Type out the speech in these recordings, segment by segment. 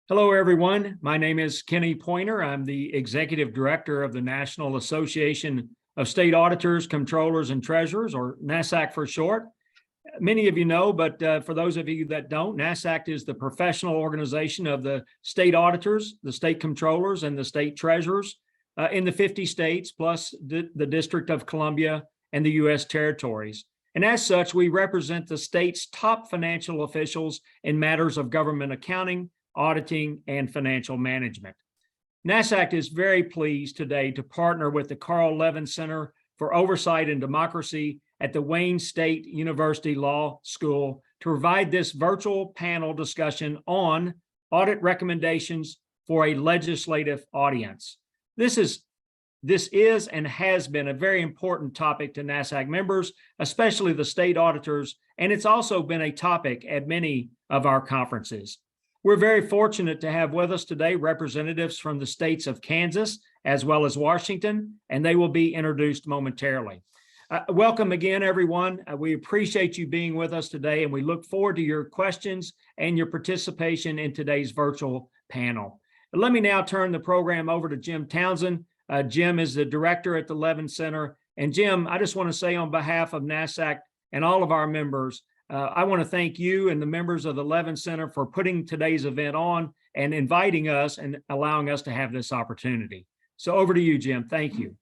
Hello, everyone. My name is Kenny Pointer. I'm the Executive Director of the National Association of State Auditors, Comptrollers, and Treasurers, or NASAC for short. Many of you know, but for those of you that don't, NASAC is the professional organization of the state auditors, the state comptrollers, and the state treasurers in the 50 states, plus the District of Columbia and the U.S. territories. And as such, we represent the state's top financial officials in matters of government accounting, auditing, and financial management. NASAC is very pleased today to partner with the Carl Levin Center for Oversight and Democracy at the Wayne State University Law School to provide this virtual panel discussion on audit recommendations for a legislative audience. This is and has been a very important topic to NASAC members, especially the state auditors, and it's also been a topic at many of our conferences. We're very fortunate to have with us today representatives from the states of Kansas as well as Washington, and they will be introduced momentarily. Welcome again, everyone. We appreciate you being with us today, and we look forward to your questions and your participation in today's virtual panel. Let me now turn the program over to Jim Townsend. Jim is the director at the Levin Center. And Jim, I just want to say on behalf of NASAC and all of our members, I want to thank you and the members of the Levin Center for putting today's event on and inviting us and allowing us to have this opportunity. So over to you, Jim. Thank you.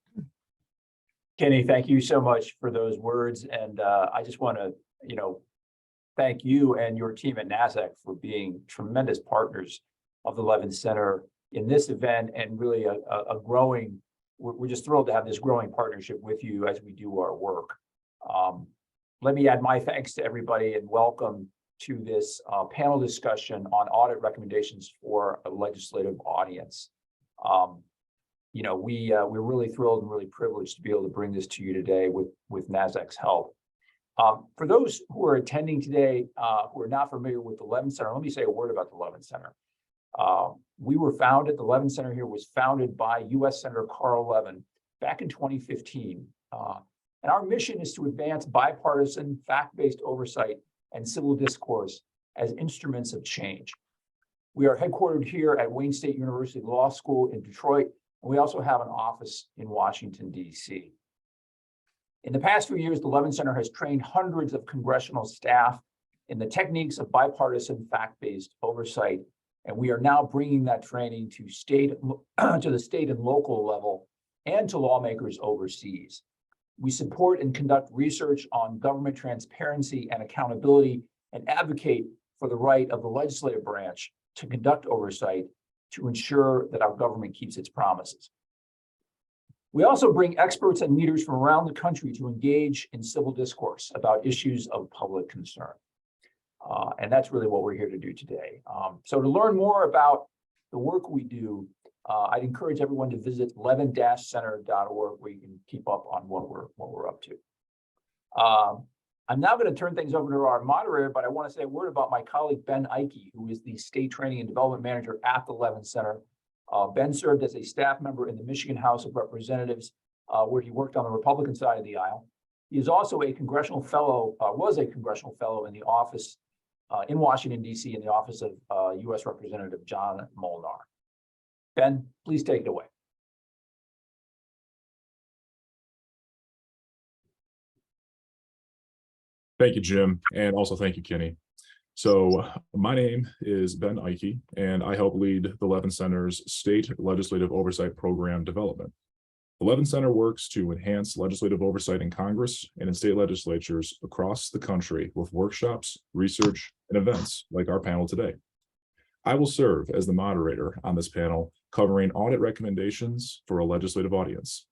Kenny, thank you so much for those words. And I just want to, thank you and your team at NASAC for being tremendous partners of the Levin Center in this event, and really a growing, we're just thrilled to have this growing partnership with you as we do our work. Let me add my thanks to everybody and welcome to this panel discussion on audit recommendations for a legislative audience. We're really thrilled and really privileged to be able to bring this to you today with NASAC's help. For those who are attending today who are not familiar with the Levin Center, let me say a word about the Levin Center. The Levin Center here was founded by U.S. Senator Carl Levin back in 2015. And our mission is to advance bipartisan, fact-based oversight and civil discourse as instruments of change. We are headquartered here at Wayne State University Law School in Detroit, and we also have an office in Washington, D.C. In the past few years, the Levin Center has trained hundreds of congressional staff in the techniques of bipartisan, fact-based oversight, and we are now bringing that training to the state and local level and to lawmakers overseas. We support and conduct research on government transparency and accountability and advocate for the right of the legislative branch to conduct oversight to ensure that our government keeps its promises. We also bring experts and leaders from around the country to engage in civil discourse about issues of public concern. And that's really what we're here to do today. So to learn more about the work we do, I'd encourage everyone to visit levin-center.org, where you can keep up on what we're up to. I'm now going to turn things over to our moderator, but I want to say a word about my colleague, Ben Ike, who is the State Training and Development Manager at the Levin Center. Ben served as a staff member in the Michigan House of Representatives, where he worked on the Republican side of the aisle. He is also a congressional fellow, was a congressional fellow in the office in Washington, D.C., in the office of U.S. Representative John Molnar. Ben, please take it away. Thank you, Jim, and also thank you, Kenny. So my name is Ben Ike, and I help lead the Levin Center's State Legislative Oversight Program development. The Levin Center works to enhance legislative oversight in Congress and in state legislatures across the country with workshops, research, and events like our panel today. I will serve as the moderator on this panel, covering audit recommendations for a legislative audience.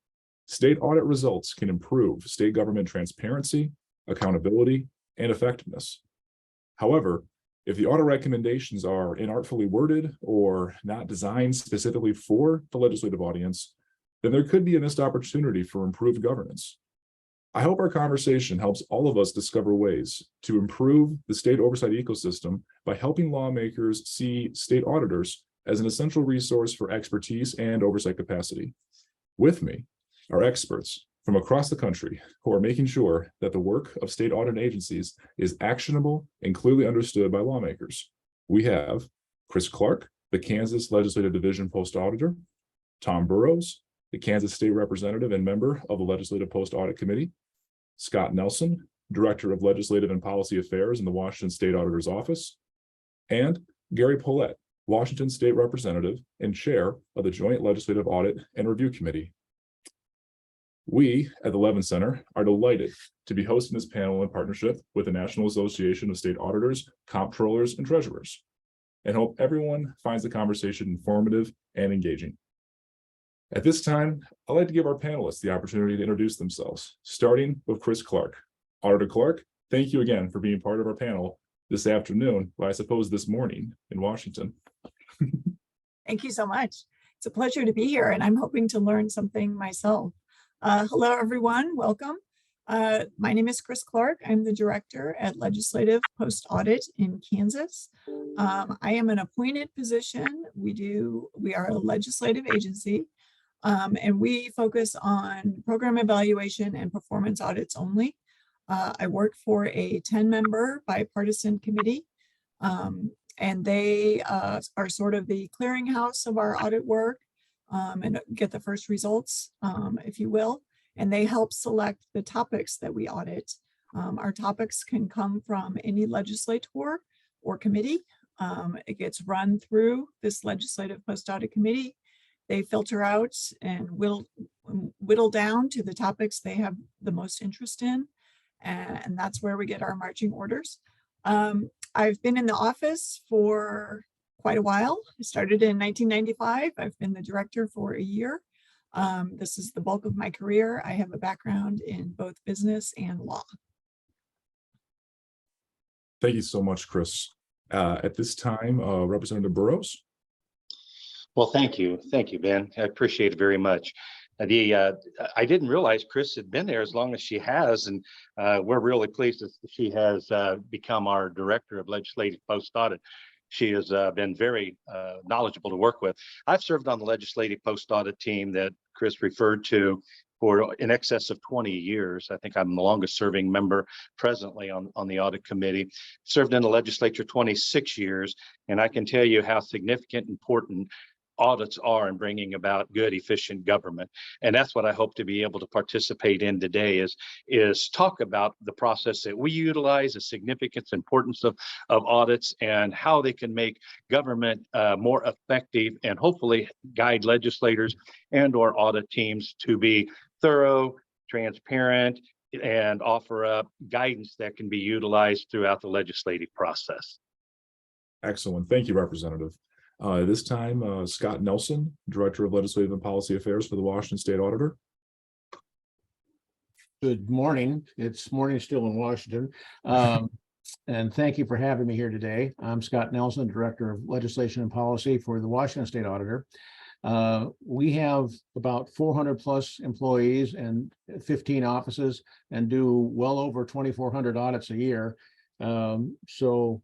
State audit results can improve state government transparency, accountability, and effectiveness. However, if the audit recommendations are inartfully worded or not designed specifically for the legislative audience, then there could be a missed opportunity for improved governance. I hope our conversation helps all of us discover ways to improve the state oversight ecosystem by helping lawmakers see state auditors as an essential resource for expertise and oversight capacity. With me are experts from across the country who are making sure that the work of state audit agencies is actionable and clearly understood by lawmakers. We have Chris Clark, the Kansas Legislative Division Post Auditor, Tom Burrows, the Kansas State Representative and member of the Legislative Post Audit Committee, Scott Nelson, Director of Legislative and Policy Affairs in the Washington State Auditor's Office, and Gary Paulette, Washington State Representative and Chair of the Joint Legislative Audit and Review Committee. We at the Levin Center are delighted to be hosting this panel in partnership with the National Association of State Auditors, Comptrollers, and Treasurers, and hope everyone finds the conversation informative and engaging. At this time, I'd like to give our panelists the opportunity to introduce themselves, starting with Chris Clark. Auditor Clark, thank you again for being part of our panel this afternoon, well, I suppose this morning in Washington. Thank you so much. It's a pleasure to be here, and I'm hoping to learn something myself. Hello, everyone. Welcome. My name is Chris Clark. I'm the director at Legislative Post Audit in Kansas. I am an appointed position. We are a legislative agency, and we focus on program evaluation and performance audits only. I work for a 10-member bipartisan committee, and they are sort of the clearinghouse of our audit work and get the first results, if you will. And they help select the topics that we audit. Our topics can come from any legislator or committee. It gets run through this legislative post-audit committee. They filter out and whittle down to the topics they have the most interest in. And that's where we get our marching orders. I've been in the office for quite a while. I started in 1995. I've been the director for a year. This is the bulk of my career. I have a background in both business and law. Thank you so much, Chris. At this time, Representative Burrows. Well, thank you. Thank you, Ben. I appreciate it very much. I didn't realize Chris had been there as long as she has, and we're really pleased that she has become our Director of Legislative Post Audit. She has been very knowledgeable to work with. I've served on the Legislative Post Audit team that Chris referred to for in excess of 20 years. I think I'm the longest serving member presently on the audit committee. Served in the legislature 26 years, and I can tell you how significant, important audits are in bringing about good, efficient government. And that's what I hope to be able to participate in today is talk about the process that we utilize, the significance, importance of audits, and how they can make government more effective and hopefully guide legislators and or audit teams to be thorough, transparent, and offer up guidance that can be utilized throughout the legislative process. Excellent. Thank you, Representative. This time, Scott Nelson, Director of Legislative and Policy Affairs for the Washington State Auditor. Good morning. It's morning still in Washington. And thank you for having me here today. I'm Scott Nelson, Director of Legislation and Policy for the Washington State Auditor. We have about 400 plus employees and 15 offices and do well over 2,400 audits a year. So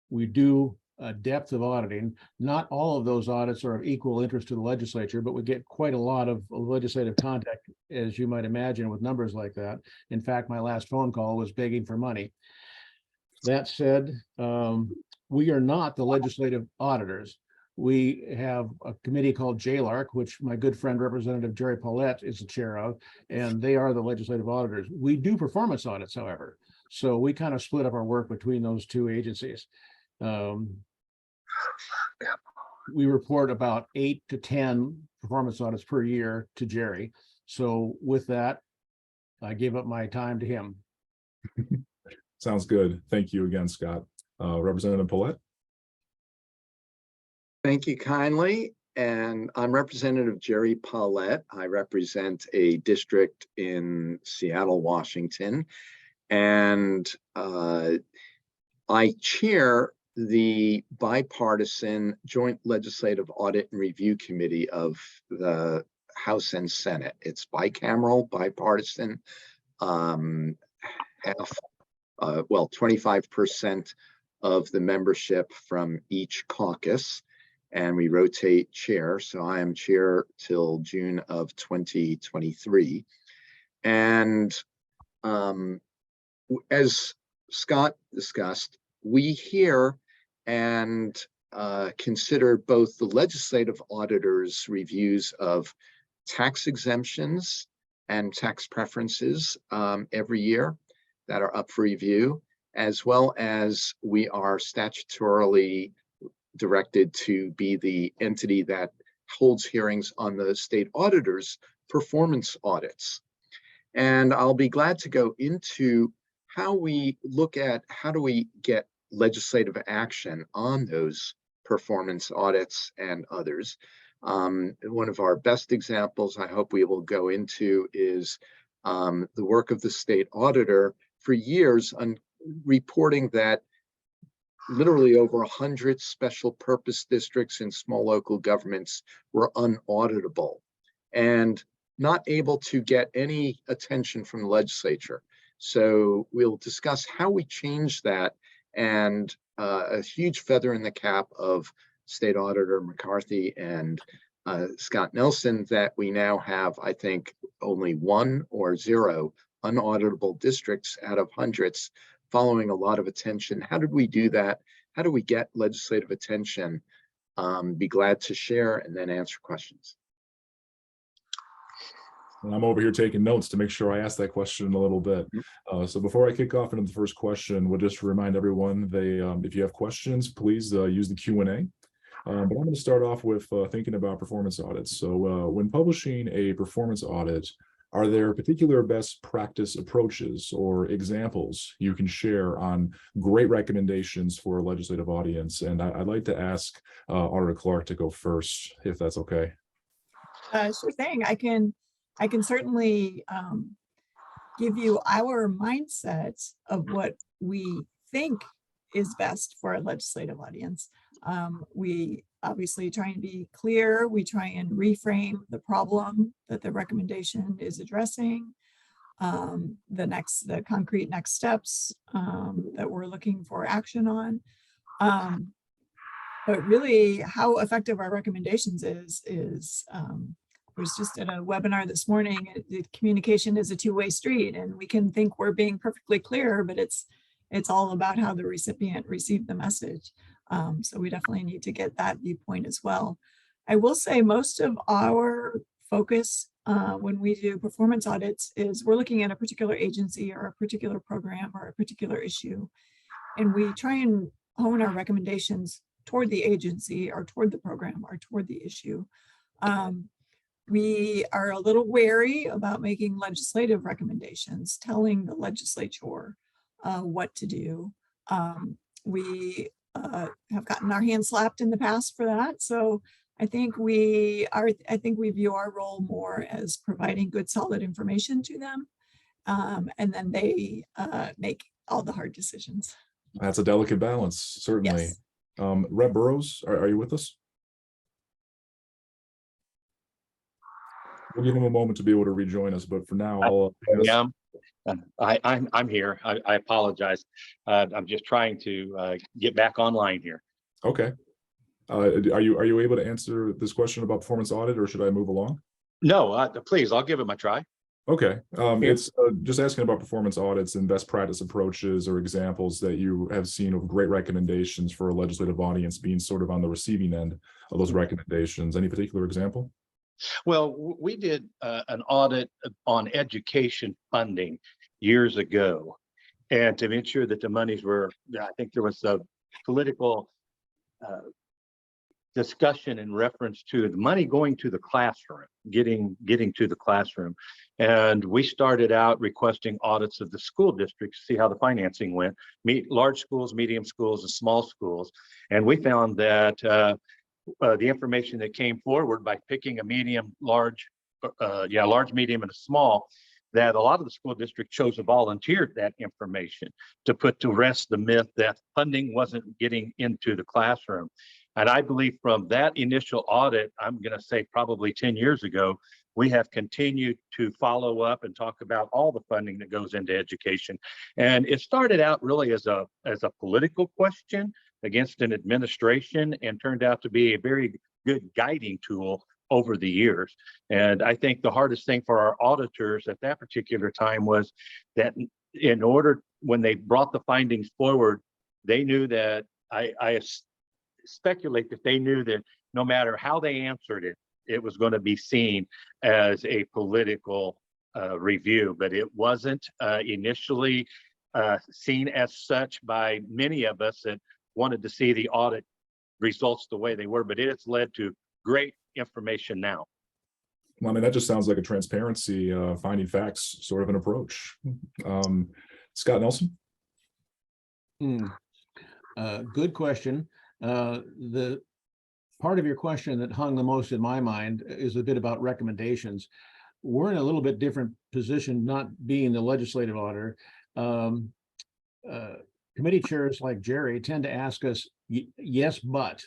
we do a depth of auditing. Not all of those audits are of equal interest to the legislature, but we get quite a lot of legislative contact, as you might imagine, with numbers like that. In fact, my last phone call was begging for money. That said, we are not the legislative auditors. We have a committee called JLARC, which my good friend Representative Jerry Paulette is the chair of, and they are the legislative auditors. We do performance audits, however, so we kind of split up our work between those two agencies. We report about 8 to 10 performance audits per year to Jerry. So with that, I gave up my time to him. Sounds good. Thank you again, Scott. Representative Paulette. Thank you kindly. And I'm Representative Jerry Paulette. I represent a district in Seattle, Washington. And I chair the bipartisan Joint Legislative Audit and Review Committee of the House and Senate. It's bicameral, bipartisan, 25% of the membership from each caucus, and we rotate chair. So I am chair till June of 2023. And as Scott discussed, we hear and consider both the legislative auditor's reviews of tax exemptions and tax preferences every year that are up for review, as well as we are statutorily directed to be the entity that holds hearings on the state auditor's performance audits. And I'll be glad to go into how we look at how do we get legislative action on those performance audits and others. One of our best examples I hope we will go into is the work of the state auditor for years on reporting that literally over 100 special purpose districts in small local governments were unauditable and not able to get any attention from the legislature. So we'll discuss how we change that, and a huge feather in the cap of State Auditor McCarthy and Scott Nelson that we now have, I think, only 1 or 0 unauditable districts out of hundreds, following a lot of attention. How did we do that? How do we get legislative attention? Be glad to share and then answer questions. And I'm over here taking notes to make sure I ask that question in a little bit. So before I kick off into the first question, we'll just remind everyone, if you have questions, please use the Q&A. But I'm going to start off with thinking about performance audits. So when publishing a performance audit, are there particular best practice approaches or examples you can share on great recommendations for a legislative audience? And I'd like to ask Auditor Clark to go first, if that's okay. Sure thing. I can certainly give you our mindset of what we think is best for a legislative audience. We obviously try and be clear. We try and reframe the problem that the recommendation is addressing, the concrete next steps that we're looking for action on. But really, how effective our recommendations is I was just at a webinar this morning. Communication is a two-way street, and we can think we're being perfectly clear, but it's all about how the recipient received the message. So we definitely need to get that viewpoint as well. I will say most of our focus when we do performance audits is we're looking at a particular agency or a particular program or a particular issue, and we try and hone our recommendations toward the agency or toward the program or toward the issue. We are a little wary about making legislative recommendations, telling the legislature what to do. We have gotten our hands slapped in the past for that. So I think we view our role more as providing good, solid information to them. And then they make all the hard decisions. That's a delicate balance, certainly. Yes. Rep Burrows, are you with us? We'll give him a moment to be able to rejoin us, but for now, I'm here. I apologize. I'm just trying to get back online here. Okay. Are you able to answer this question about performance audit, or should I move along? No, please, I'll give it my try. Okay. It's just asking about performance audits and best practice approaches or examples that you have seen of great recommendations for a legislative audience being sort of on the receiving end of those recommendations. Any particular example? Well, we did an audit on education funding years ago, and to make sure that the monies were, I think there was a political discussion in reference to the money going to the classroom, getting to the classroom. And we started out requesting audits of the school districts to see how the financing went, large schools, medium schools, and small schools. And we found that the information that came forward by picking a medium, large, medium, and a small, that a lot of the school districts chose to volunteer that information to put to rest the myth that funding wasn't getting into the classroom. And I believe from that initial audit, I'm going to say probably 10 years ago, we have continued to follow up and talk about all the funding that goes into education. And it started out really as a political question against an administration, and turned out to be a very good guiding tool over the years. And I think the hardest thing for our auditors at that particular time was that when they brought the findings forward, they knew that speculate that they knew that no matter how they answered it, it was going to be seen as a political review, but it wasn't initially seen as such by many of us that wanted to see the audit results the way they were, but it has led to great information now. Well, I mean, that just sounds like a transparency, finding facts sort of an approach. Scott Nelson? Good question. The part of your question that hung the most in my mind is a bit about recommendations. We're in a little bit different position, not being the legislative auditor. Committee chairs like Jerry tend to ask us, yes, but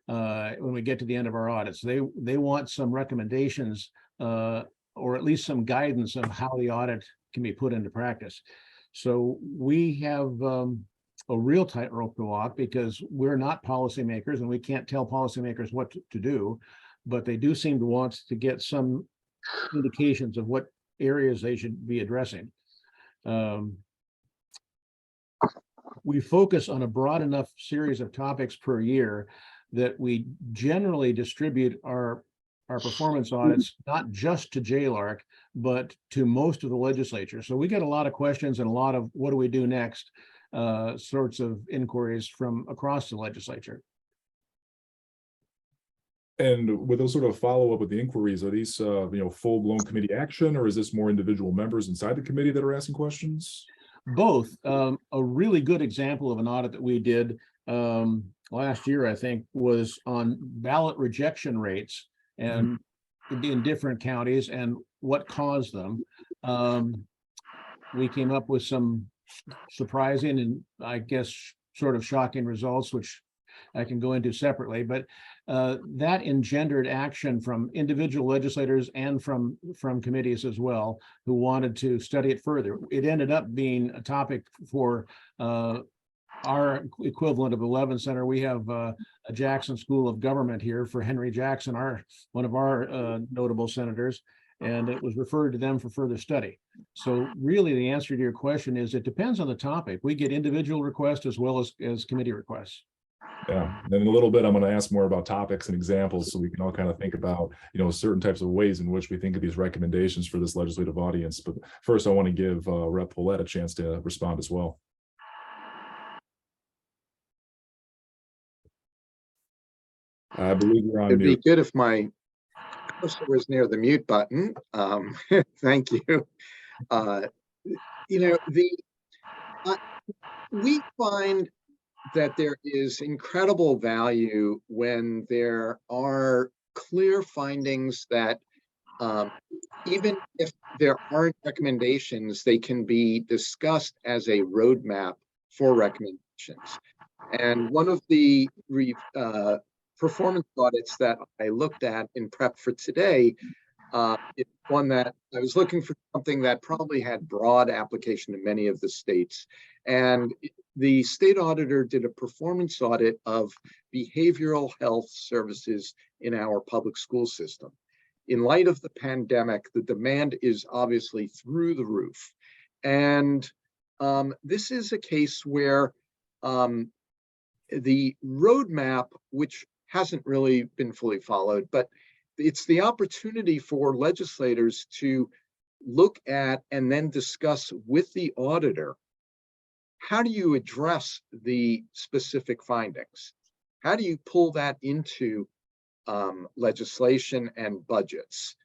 when we get to the end of our audits, they want some recommendations or at least some guidance of how the audit can be put into practice. So we have a real tightrope to walk because we're not policymakers and we can't tell policymakers what to do, but they do seem to want to get some indications of what areas they should be addressing. We focus on a broad enough series of topics per year that we generally distribute our performance audits, not just to JLARC, but to most of the legislature. So we get a lot of questions and a lot of what do we do next sorts of inquiries from across the legislature. And with those sort of follow up with the inquiries, are these full blown committee action, or is this more individual members inside the committee that are asking questions? Both. A really good example of an audit that we did last year, I think, was on ballot rejection rates and in different counties and what caused them. We came up with some surprising and I guess sort of shocking results, which I can go into separately, but that engendered action from individual legislators and from committees as well, who wanted to study it further. It ended up being a topic for our equivalent of 11 Center. We have a Jackson School of Government here for Henry Jackson, one of our notable senators, and it was referred to them for further study. So really the answer to your question is it depends on the topic. We get individual requests as well as committee requests. Yeah, then in a little bit, I'm going to ask more about topics and examples so we can all kind of think about, certain types of ways in which we think of these recommendations for this legislative audience. But first, I want to give Rep. Paulette a chance to respond as well. I believe you're on It'd be mute. good if my cursor was near the mute button. Thank you. We find that there is incredible value when there are clear findings that even if there aren't recommendations, they can be discussed as a roadmap for recommendations. And one of the performance audits that I looked at in prep for today is one that I was looking for something that probably had broad application to many of the states. And the state auditor did a performance audit of behavioral health services in our public school system. In light of the pandemic, the demand is obviously through the roof. And this is a case where the roadmap, which hasn't really been fully followed, but it's the opportunity for legislators to look at and then discuss with the auditor, how do you address the specific findings? How do you pull that into legislation and budgets?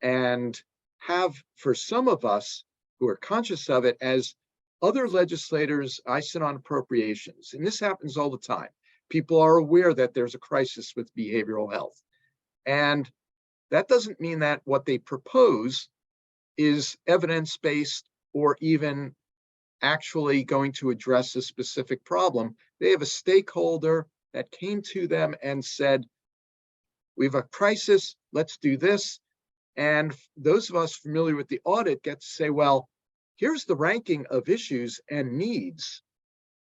And have, for some of us who are conscious of it, as other legislators, I sit on appropriations, and this happens all the time. People are aware that there's a crisis with behavioral health. And that doesn't mean that what they propose is evidence-based or even actually going to address a specific problem. They have a stakeholder that came to them and said, we have a crisis, let's do this. And those of us familiar with the audit get to say, well, here's the ranking of issues and needs.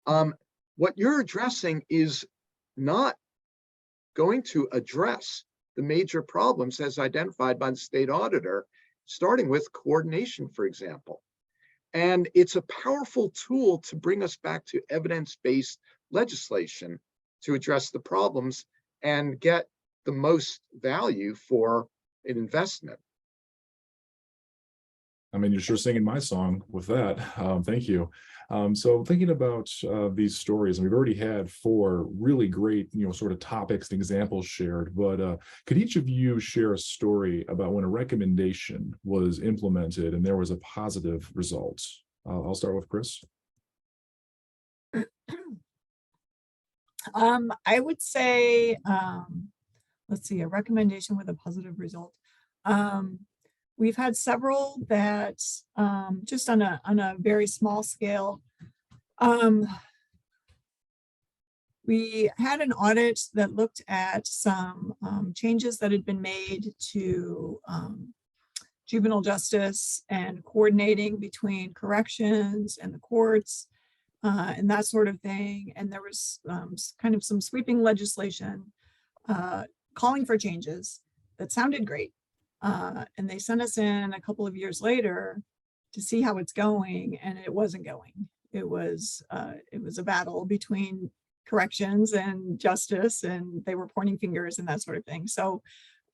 What you're addressing is not going to address the major problems as identified by the state auditor, starting with coordination, for example. And it's a powerful tool to bring us back to evidence-based legislation to address the problems and get the most value for an investment. I mean, you're sure singing my song with that. Thank you. So thinking about these stories, and we've already had 4 really great, sort of topics and examples shared, but could each of you share a story about when a recommendation was implemented and there was a positive result? I'll start with Chris. I would say, let's see, a recommendation with a positive result. We've had several that just on a very small scale. We had an audit that looked at some changes that had been made to juvenile justice and coordinating between corrections and the courts and that sort of thing. And there was kind of some sweeping legislation calling for changes that sounded great. And they sent us in a couple of years later to see how it's going, and it wasn't going. It was a battle between corrections and justice, and they were pointing fingers and that sort of thing. So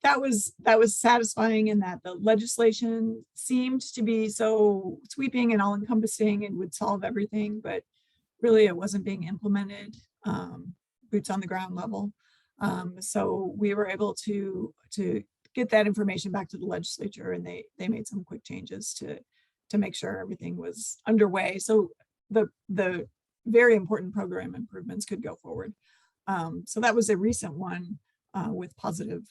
that was satisfying in that the legislation seemed to be so sweeping and all encompassing and would solve everything, but really it wasn't being implemented boots on the ground level. So we were able to get that information back to the legislature, and they made some quick changes to make sure everything was underway. So the very important program improvements could go forward. So that was a recent one with positive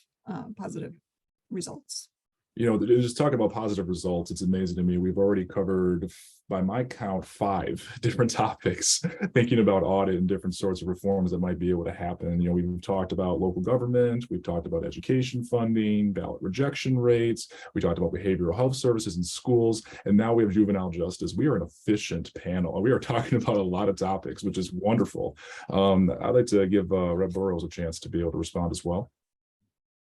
results. Just talking about positive results, it's amazing to me. We've already covered, by my count, 5 different topics, thinking about audit and different sorts of reforms that might be able to happen. We've talked about local government, we've talked about education funding, ballot rejection rates, we talked about behavioral health services in schools, and now we have juvenile justice. We are an efficient panel. We are talking about a lot of topics, which is wonderful. I'd like to give Rep. Burrows a chance to be able to respond as well.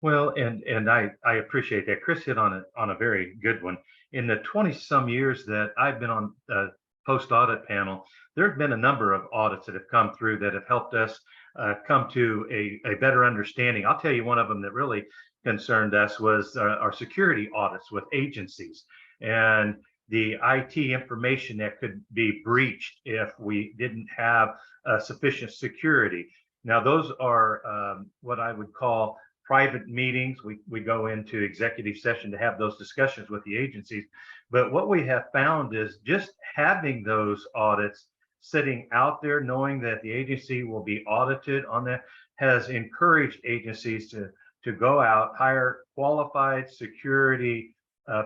Well, and I appreciate that. Chris hit on a very good one. In the 20-some years that I've been on the post-audit panel, there have been a number of audits that have come through that have helped us come to a better understanding. I'll tell you, one of them that really concerned us was our security audits with agencies and the IT information that could be breached if we didn't have sufficient security. Now, those are what I would call private meetings. We go into executive session to have those discussions with the agencies. But what we have found is just having those audits sitting out there, knowing that the agency will be audited on that, has encouraged agencies to go out, hire qualified security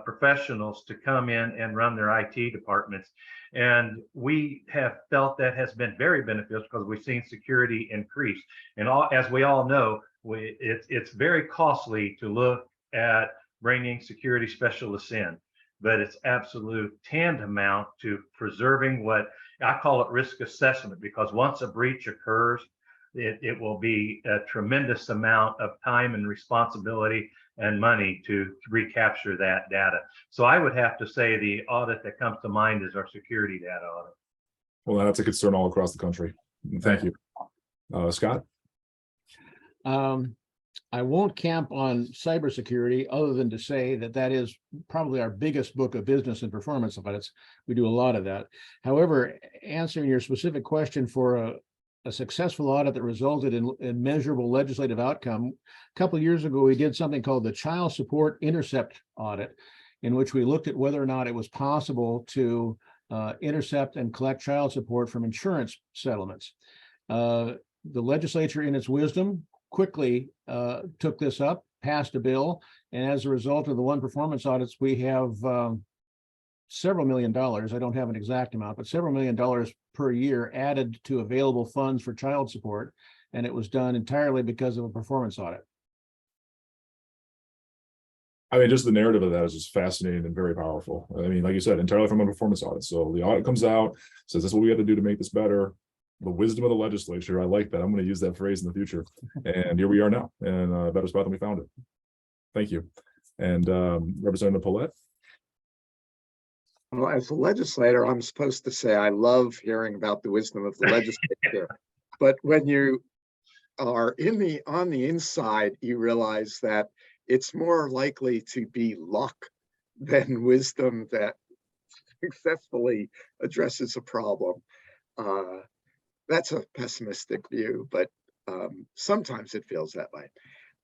professionals to come in and run their IT departments. And we have felt that has been very beneficial because we've seen security increase. And as we all know, it's very costly to look at bringing security specialists in, but it's absolute tantamount to preserving what I call it risk assessment, because once a breach occurs, it will be a tremendous amount of time and responsibility and money to recapture that data. So I would have to say the audit that comes to mind is our security data audit. Well, that's a concern all across the country. Thank you. Scott? I won't camp on cybersecurity other than to say that is probably our biggest book of business and performance audits. We do a lot of that. However, answering your specific question for a successful audit that resulted in measurable legislative outcome, a couple of years ago, we did something called the Child Support Intercept Audit, in which we looked at whether or not it was possible to intercept and collect child support from insurance settlements. The legislature, in its wisdom, quickly took this up, passed a bill, and as a result of the one performance audits, we have several $million, I don't have an exact amount, but several $1 million per year added to available funds for child support, and it was done entirely because of a performance audit. I mean, just the narrative of that is just fascinating and very powerful. I mean, like you said, entirely from a performance audit. So the audit comes out, says this is what we have to do to make this better. The wisdom of the legislature, I like that. I'm going to use that phrase in the future. And here we are now, in a better spot than we found it. Thank you. And Representative Paulette? Well, as a legislator, I'm supposed to say I love hearing about the wisdom of the legislature. But when you are on the inside, you realize that it's more likely to be luck than wisdom that successfully addresses a problem. That's a pessimistic view, but sometimes it feels that way.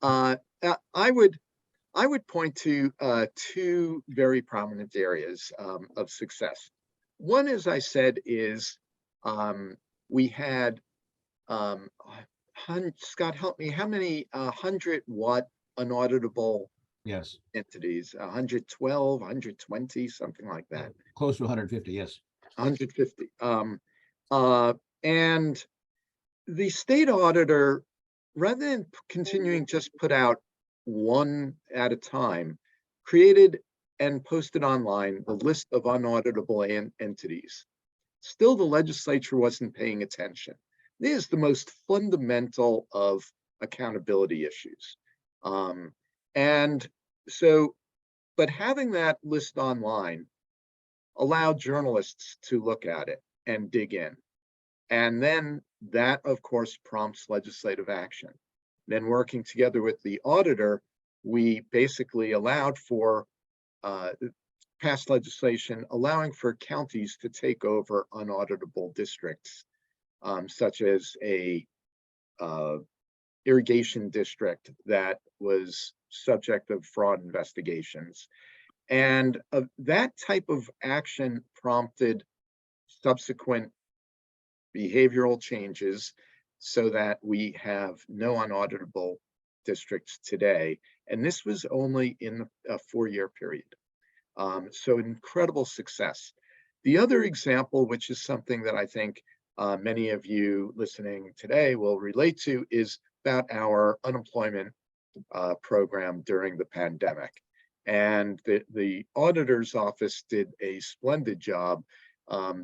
I would point to two very prominent areas of success. One, as I said, is we had Scott, help me. How many 100-watt unauditable Yes, entities? 112, 120, something like that. close to 150, yes. 150. And the state auditor, rather than continuing just put out one at a time, created and posted online the list of unauditable entities. Still, the legislature wasn't paying attention. This is the most fundamental of accountability issues. And so, but having that list online allowed journalists to look at it and dig in. And then that, of course, prompts legislative action. Then working together with the auditor, we basically allowed for passed legislation allowing for counties to take over unauditable districts, such as a irrigation district that was subject of fraud investigations. And that type of action prompted subsequent behavioral changes so that we have no unauditable districts today. And this was only in a 4-year period. So incredible success. The other example, which is something that I think many of you listening today will relate to, is about our unemployment program during the pandemic. And the auditor's office did a splendid job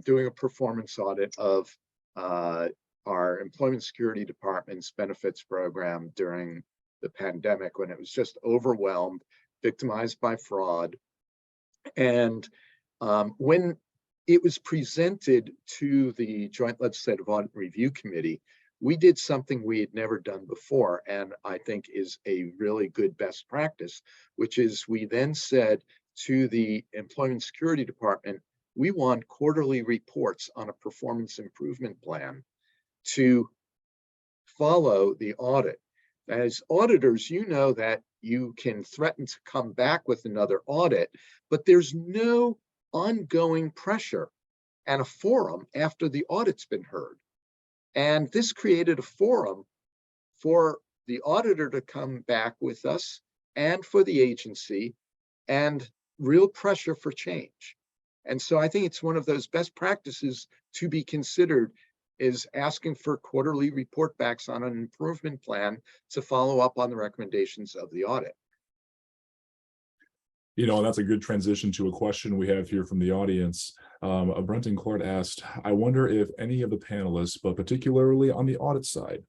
doing a performance audit of our employment security department's benefits program during the pandemic, when it was just overwhelmed, victimized by fraud. And when it was presented to the Joint Legislative Audit Review Committee, we did something we had never done before, and I think is a really good best practice, which is we then said to the Employment Security Department, we want quarterly reports on a performance improvement plan to follow the audit. As auditors, you know that you can threaten to come back with another audit, but there's no ongoing pressure and a forum after the audit's been heard. And this created a forum for the auditor to come back with us and for the agency, and real pressure for change. And so I think it's one of those best practices to be considered, is asking for quarterly report backs on an improvement plan to follow up on the recommendations of the audit. You know, that's a good transition to a question we have here from the audience. Brenton Clark asked, I wonder if any of the panelists, but particularly on the audit side,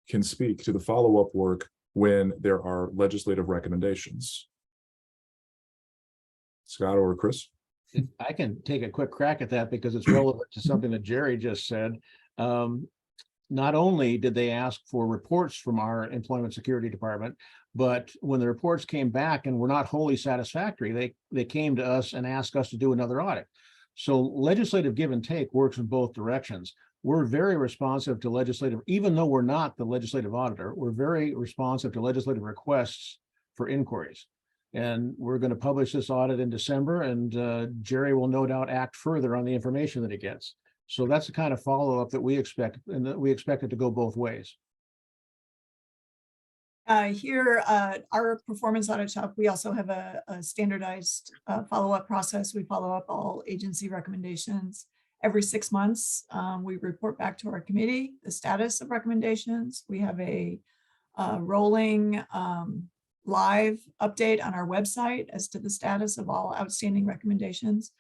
can speak to the follow-up work when there are legislative recommendations. Scott or Chris? I can take a quick crack at that because it's relevant to something that Jerry just said. Not only did they ask for reports from our employment security department, but when the reports came back and were not wholly satisfactory, they came to us and asked us to do another audit. So legislative give and take works in both directions. We're very responsive to legislative, even though we're not the legislative auditor, we're very responsive to legislative requests for inquiries. And we're going to publish this audit in December, and Jerry will no doubt act further on the information that he gets. So that's the kind of follow-up that we expect, and that we expect it to go both ways. Here, our performance audit shop, we also have a standardized follow-up process. We follow up all agency recommendations every 6 months. We report back to our committee the status of recommendations. We have a rolling live update on our website as to the status of all outstanding recommendations.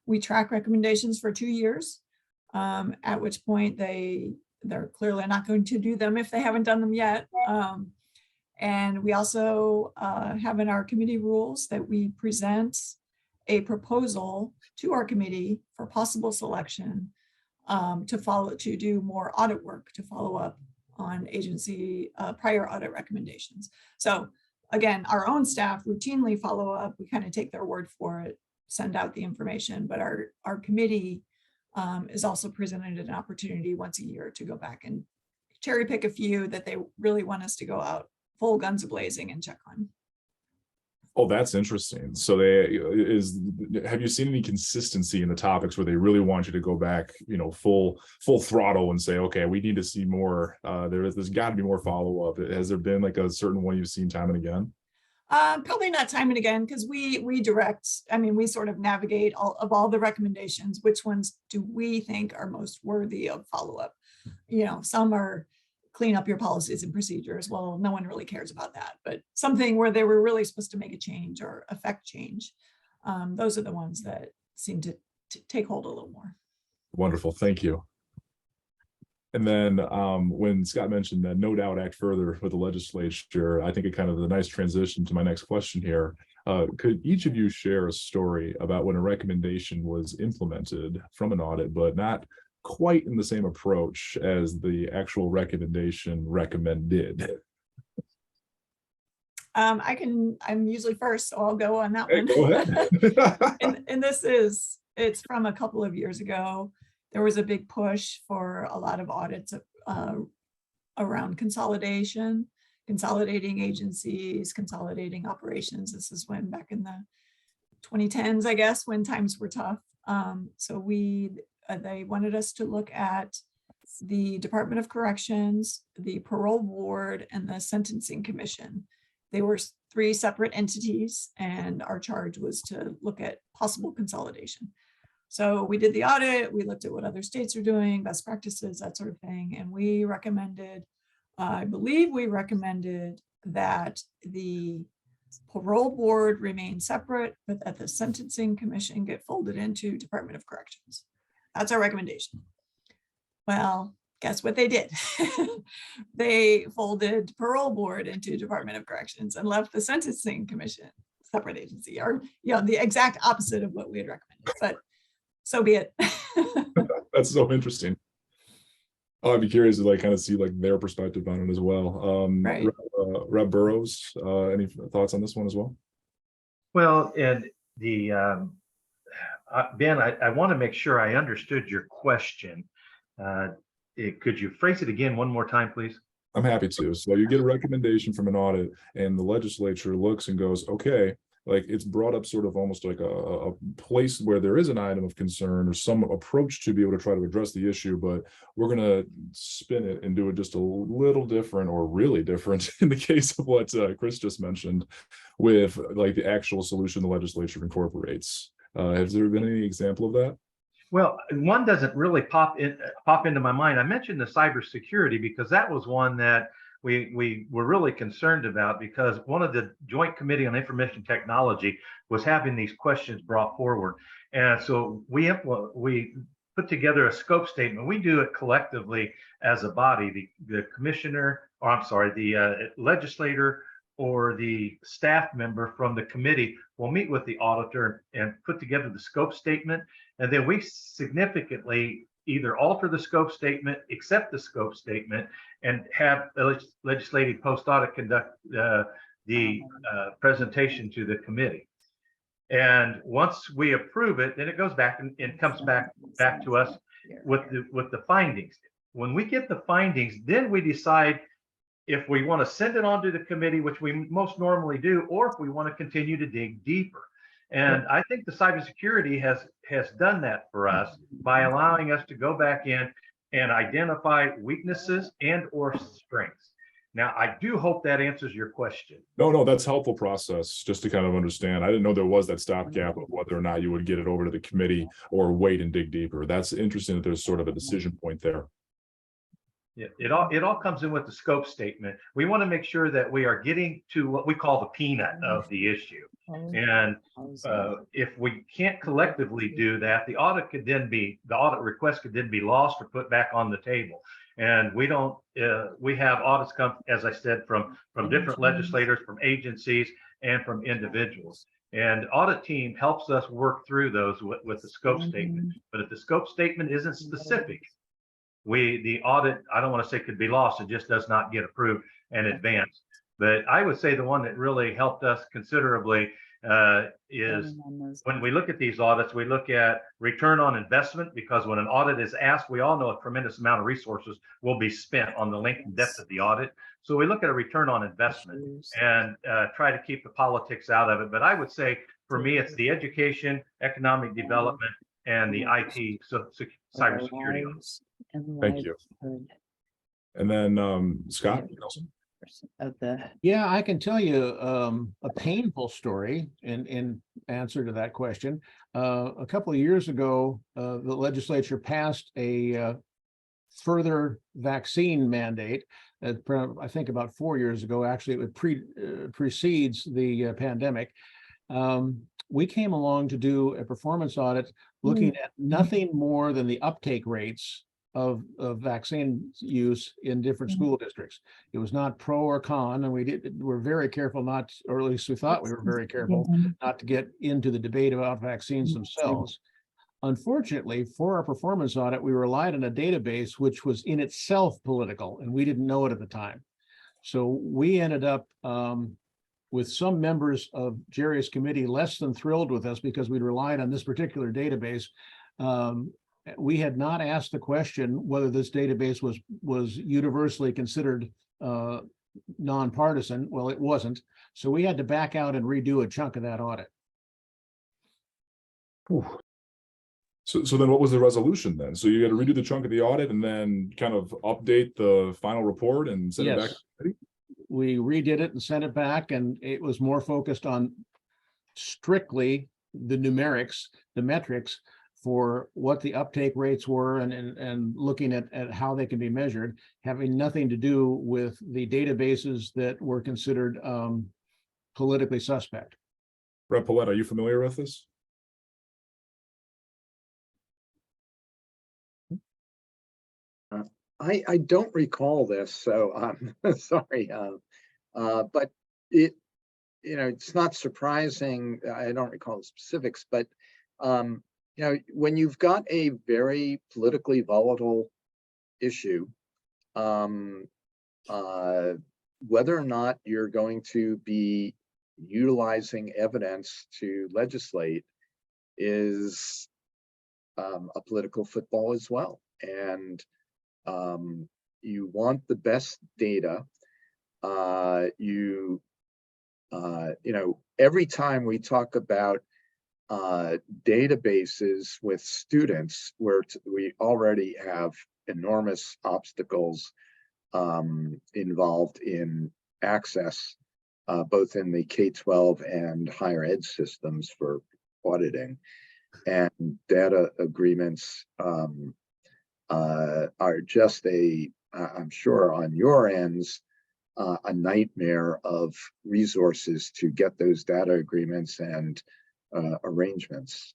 We track recommendations for 2 years, at which point they're clearly not going to do them if they haven't done them yet. And we also have in our committee rules that we present a proposal to our committee for possible selection to do more audit work to follow up on agency prior audit recommendations. So again, our own staff routinely follow up. We kind of take their word for it, send out the information, but our committee is also presented an opportunity once a year to go back and cherry pick a few that they really want us to go out full guns blazing and check on. Oh, that's interesting. So have you seen any consistency in the topics where they really want you to go back, full throttle and say, okay, we need to see more, there's got to be more follow-up. Has there been like a certain one you've seen time and again? Probably not time and again, because we direct, we sort of navigate all the recommendations, which ones do we think are most worthy of follow-up? Some are clean up your policies and procedures. Well, no one really cares about that, but something where they were really supposed to make a change or affect change. Those are the ones that seem to take hold a little more. Wonderful, thank you. And then when Scott mentioned that no doubt act further with the legislature, I think it kind of a nice transition to my next question here. Could each of you share a story about when a recommendation was implemented from an audit, but not quite in the same approach as the actual recommendation recommended? I'm usually first, so I'll go on that Hey, one. go ahead. and it's from a couple of years ago. There was a big push for a lot of audits around consolidation, consolidating agencies, consolidating operations. This is when back in the 2010s, I guess, when times were tough. So they wanted us to look at the Department of Corrections, the Parole Board, and the Sentencing Commission. They were 3 separate entities, and our charge was to look at possible consolidation. So we did the audit, we looked at what other states are doing, best practices, that sort of thing. And we recommended, I believe we recommended that the Parole Board remain separate, but that the Sentencing Commission get folded into Department of Corrections. That's our recommendation. Well, guess what they did? They folded Parole Board into Department of Corrections and left the Sentencing Commission separate agency, or the exact opposite of what we had recommended. But so be it. That's so interesting. I'd be curious to kind of see their perspective on it as well. Right. Rep Burrows, any thoughts on this one as well? Well, and the Ben, I want to make sure I understood your question. Could you phrase it again one more time, please? I'm happy to. So you get a recommendation from an audit and the legislature looks and goes, okay, it's brought up sort of almost like a place where there is an item of concern or some approach to be able to try to address the issue, but we're going to spin it and do it just a little different or really different in the case of what Chris just mentioned with the actual solution the legislature incorporates. Has there been any example of that? Well, one doesn't really pop into my mind. I mentioned the cybersecurity because that was one that we were really concerned about, because one of the Joint Committee on Information Technology was having these questions brought forward. And so we put together a scope statement. We do it collectively as a body, the commissioner, or I'm sorry, the legislator or the staff member from the committee will meet with the auditor and put together the scope statement. And then we significantly either alter the scope statement, accept the scope statement, and have the legislative post-audit conduct the presentation to the committee. And once we approve it, then it goes back and comes back to us with the findings. When we get the findings, then we decide if we want to send it on to the committee, which we most normally do, or if we want to continue to dig deeper. And I think the cybersecurity has done that for us by allowing us to go back in and identify weaknesses and or strengths. Now, I do hope that answers your question. No, that's helpful process just to kind of understand. I didn't know there was that stopgap of whether or not you would get it over to the committee or wait and dig deeper. That's interesting that there's sort of a decision point there. Yeah, it all comes in with the scope statement. We want to make sure that we are getting to what we call the peanut of the issue. And if we can't collectively do that, the audit request could then be lost or put back on the table. And we don't, we have audits come, as I said, from different legislators, from agencies, and from individuals. And audit team helps us work through those with the scope statement. But if the scope statement isn't specific, the audit, I don't want to say could be lost, it just does not get approved and advanced. But I would say the one that really helped us considerably is when we look at these audits, we look at return on investment, because when an audit is asked, we all know a tremendous amount of resources will be spent on the length and depth of the audit. So we look at a return on investment and try to keep the politics out of it. But I would say for me, it's the education, economic development, and the IT, so cybersecurity. Thank you. And then Scott Nelson. Yeah, I can tell you a painful story in answer to that question. A couple of years ago, the legislature passed a further vaccine mandate. I think about 4 years ago, actually, it precedes the pandemic. We came along to do a performance audit looking at nothing more than the uptake rates of vaccine use in different school districts. It was not pro or con, and we're very careful not, or at least we thought we were very careful not to get into the debate about vaccines themselves. Unfortunately, for our performance audit, we relied on a database which was in itself political, and we didn't know it at the time. So we ended up with some members of Jerry's committee less than thrilled with us because we relied on this particular database. We had not asked the question whether this database was universally considered nonpartisan. Well, it wasn't. So we had to back out and redo a chunk of that audit. So then what was the resolution then? So you got to redo the chunk of the audit and then kind of update the final report and send it back to the committee? We redid it and sent it back, and it was more focused on strictly the numerics, the metrics for what the uptake rates were and looking at how they can be measured, having nothing to do with the databases that were considered politically suspect. Rep. Paulette, are you familiar with this? I don't recall this, so I'm sorry. But it's not surprising. I don't recall the specifics, but when you've got a very politically volatile issue, whether or not you're going to be utilizing evidence to legislate is a political football as well. And you want the best data. Every time we talk about databases with students where we already have enormous obstacles involved in access, both in the K-12 and higher ed systems for auditing, and data agreements are just I'm sure on your ends, a nightmare of resources to get those data agreements and arrangements.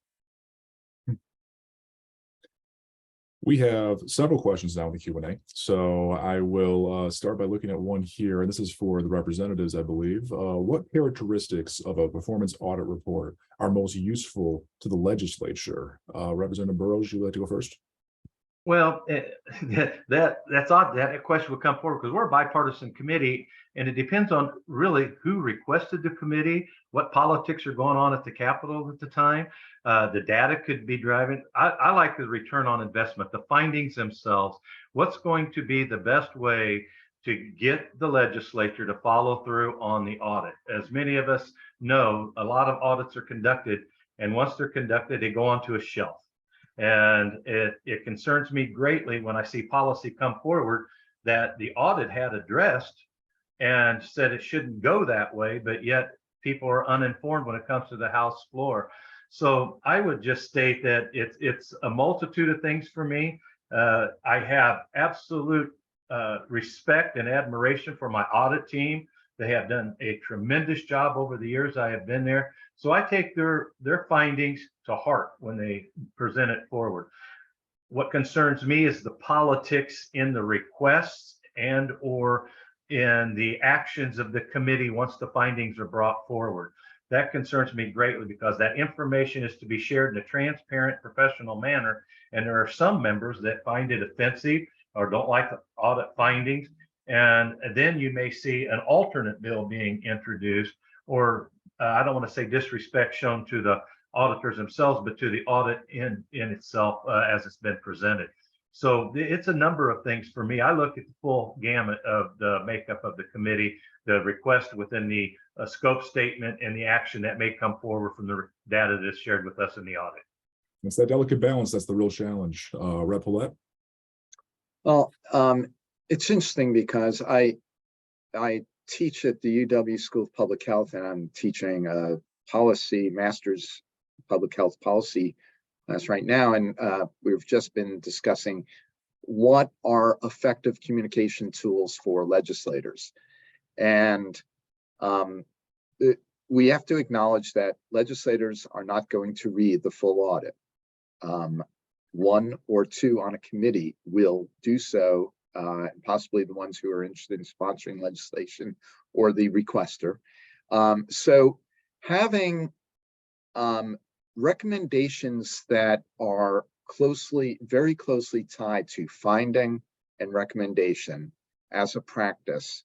We have several questions now in the Q&A. So I will start by looking at one here, and this is for the representatives, I believe. What characteristics of a performance audit report are most useful to the legislature? Representative Burrows, you'd like to go first? Well, that's odd that question would come forward because we're a bipartisan committee, and it depends on really who requested the committee, what politics are going on at the Capitol at the time. The data could be driving. I like the return on investment, the findings themselves. What's going to be the best way to get the legislature to follow through on the audit? As many of us know, a lot of audits are conducted, and once they're conducted, they go onto a shelf. And it concerns me greatly when I see policy come forward that the audit had addressed and said it shouldn't go that way, but yet people are uninformed when it comes to the House floor. So I would just state that it's a multitude of things for me. I have absolute respect and admiration for my audit team. They have done a tremendous job over the years I have been there. So I take their findings to heart when they present it forward. What concerns me is the politics in the requests and or in the actions of the committee once the findings are brought forward. That concerns me greatly because that information is to be shared in a transparent, professional manner. And there are some members that find it offensive or don't like the audit findings. And then you may see an alternate bill being introduced, or I don't want to say disrespect shown to the auditors themselves, but to the audit in itself as it's been presented. So it's a number of things for me. I look at the full gamut of the makeup of the committee, the request within the scope statement, and the action that may come forward from the data that is shared with us in the audit. It's that delicate balance that's the real challenge. Rep. Paulette? Well, it's interesting because I teach at the UW School of Public Health, and I'm teaching a master's public health policy class right now. And we've just been discussing what are effective communication tools for legislators. And we have to acknowledge that legislators are not going to read the full audit. One or two on a committee will do so, possibly the ones who are interested in sponsoring legislation or the requester. So having recommendations that are very closely tied to finding and recommendation as a practice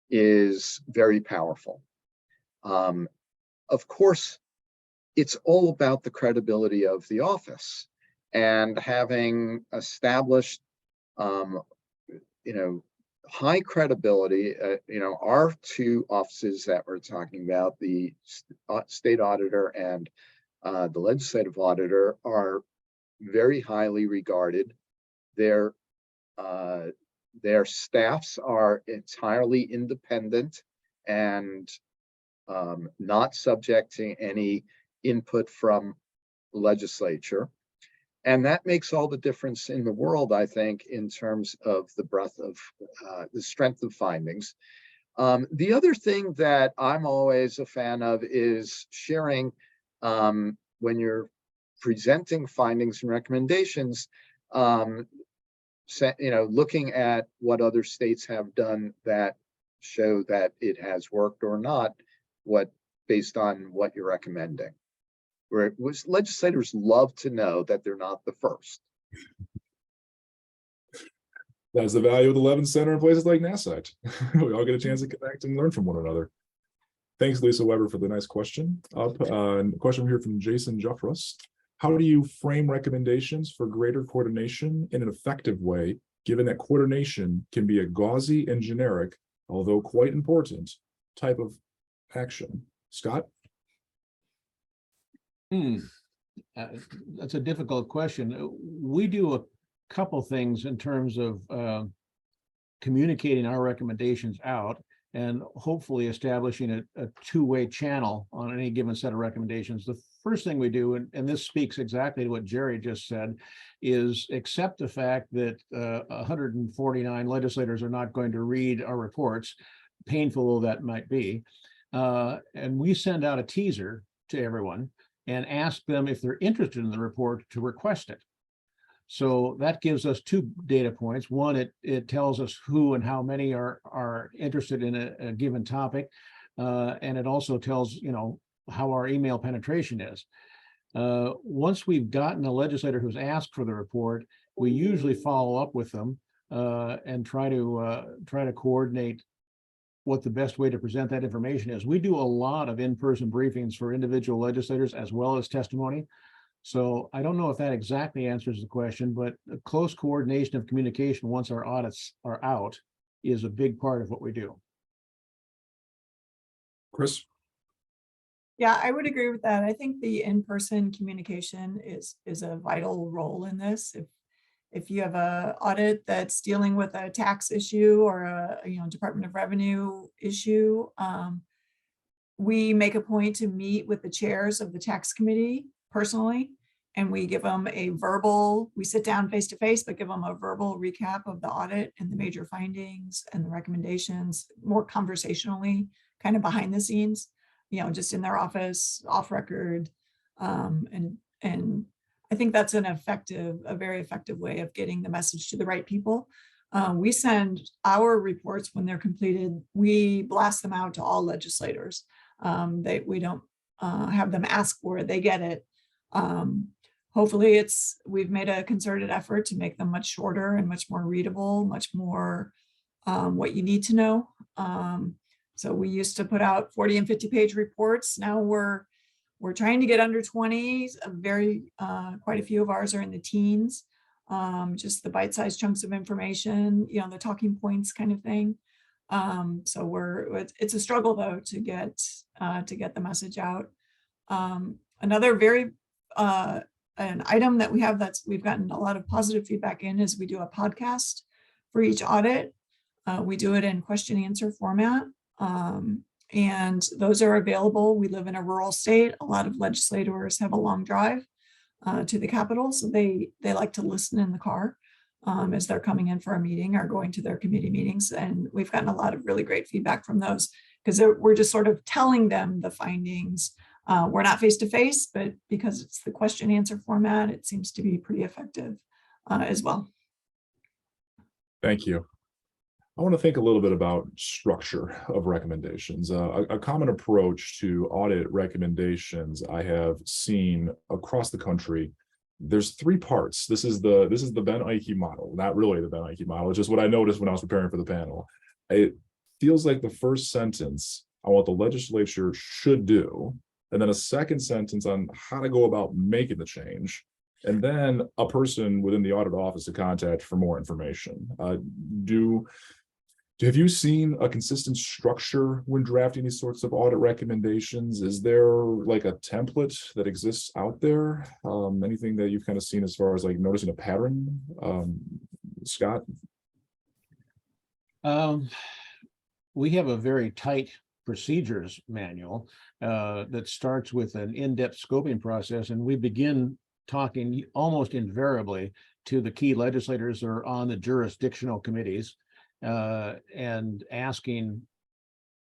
is very powerful. Of course, it's all about the credibility of the office, and having established, high credibility. Our two offices that we're talking about, the state auditor and the legislative auditor, are very highly regarded. Their staffs are entirely independent and not subject to any input from the legislature. And that makes all the difference in the world, I think, in terms of the breadth of the strength of findings. The other thing that I'm always a fan of is sharing, when you're presenting findings and recommendations, looking at what other states have done that show that it has worked or not, based on what you're recommending. Where legislators love to know that they're not the first. That's the value of the Levin Center in places like NASAC. We all get a chance to connect and learn from one another. Thanks, Lisa Weber, for the nice question. A question here from Jason Jeffress. How do you frame recommendations for greater coordination in an effective way, given that coordination can be a gauzy and generic, although quite important, type of action? Scott? That's a difficult question. We do a couple things in terms of communicating our recommendations out and hopefully establishing a two-way channel on any given set of recommendations. The first thing we do, and this speaks exactly to what Jerry just said, is accept the fact that 149 legislators are not going to read our reports, painful though that might be. And we send out a teaser to everyone and ask them if they're interested in the report to request it. So that gives us two data points. One, it tells us who and how many are interested in a given topic. And it also tells, how our email penetration is. Once we've gotten a legislator who's asked for the report, we usually follow up with them and try to coordinate what the best way to present that information is. We do a lot of in-person briefings for individual legislators as well as testimony. So I don't know if that exactly answers the question, but a close coordination of communication once our audits are out is a big part of what we do. Chris? Yeah, I would agree with that. I think the in-person communication is a vital role in this. If you have an audit that's dealing with a tax issue or a Department of Revenue issue, we make a point to meet with the chairs of the tax committee personally, and we give them we sit down face to face, but give them a verbal recap of the audit and the major findings and the recommendations, more conversationally, kind of behind the scenes, just in their office, off record, and I think that's a very effective way of getting the message to the right people. We send our reports when they're completed, we blast them out to all legislators. We don't have them ask for it, they get it. hopefully we've made a concerted effort to make them much shorter and much more readable, much more what you need to know. So we used to put out 40 and 50-page reports. Now we're trying to get under 20. Quite a few of ours are in the teens. Just the bite-sized chunks of information, the talking points kind of thing. So it's a struggle though to get the message out. Another an item that we have we've gotten a lot of positive feedback in is we do a podcast for each audit. We do it in question answer format. And those are available. We live in a rural state. A lot of legislators have a long drive to the Capitol, so they like to listen in the car as they're coming in for a meeting or going to their committee meetings. And we've gotten a lot of really great feedback from those because we're just sort of telling them the findings. We're not face to face, but because it's the question answer format, it seems to be pretty effective as well. Thank you. I want to think a little bit about structure of recommendations. A common approach to audit recommendations I have seen across the country. There's three parts. This is the Ben Ike model, not really the Ben Ike model. It's just what I noticed when I was preparing for the panel. It feels like the first sentence on what the legislature should do, and then a second sentence on how to go about making the change, and then a person within the audit office to contact for more information. Have you seen a consistent structure when drafting these sorts of audit recommendations? Is there like a template that exists out there? Anything that you've kind of seen as far as like noticing a pattern? Scott? We have a very tight procedures manual that starts with an in-depth scoping process, and we begin talking almost invariably to the key legislators who are on the jurisdictional committees and asking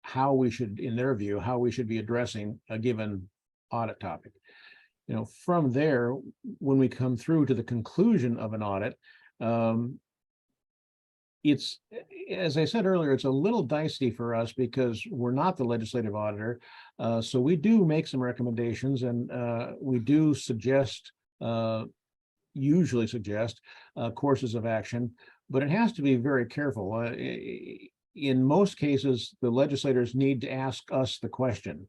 how we should, in their view, how we should be addressing a given audit topic. From there, when we come through to the conclusion of an audit, it's, as I said earlier, it's a little dicey for us because we're not the legislative auditor. So we do make some recommendations, and we do usually suggest courses of action, but it has to be very careful. In most cases, the legislators need to ask us the question,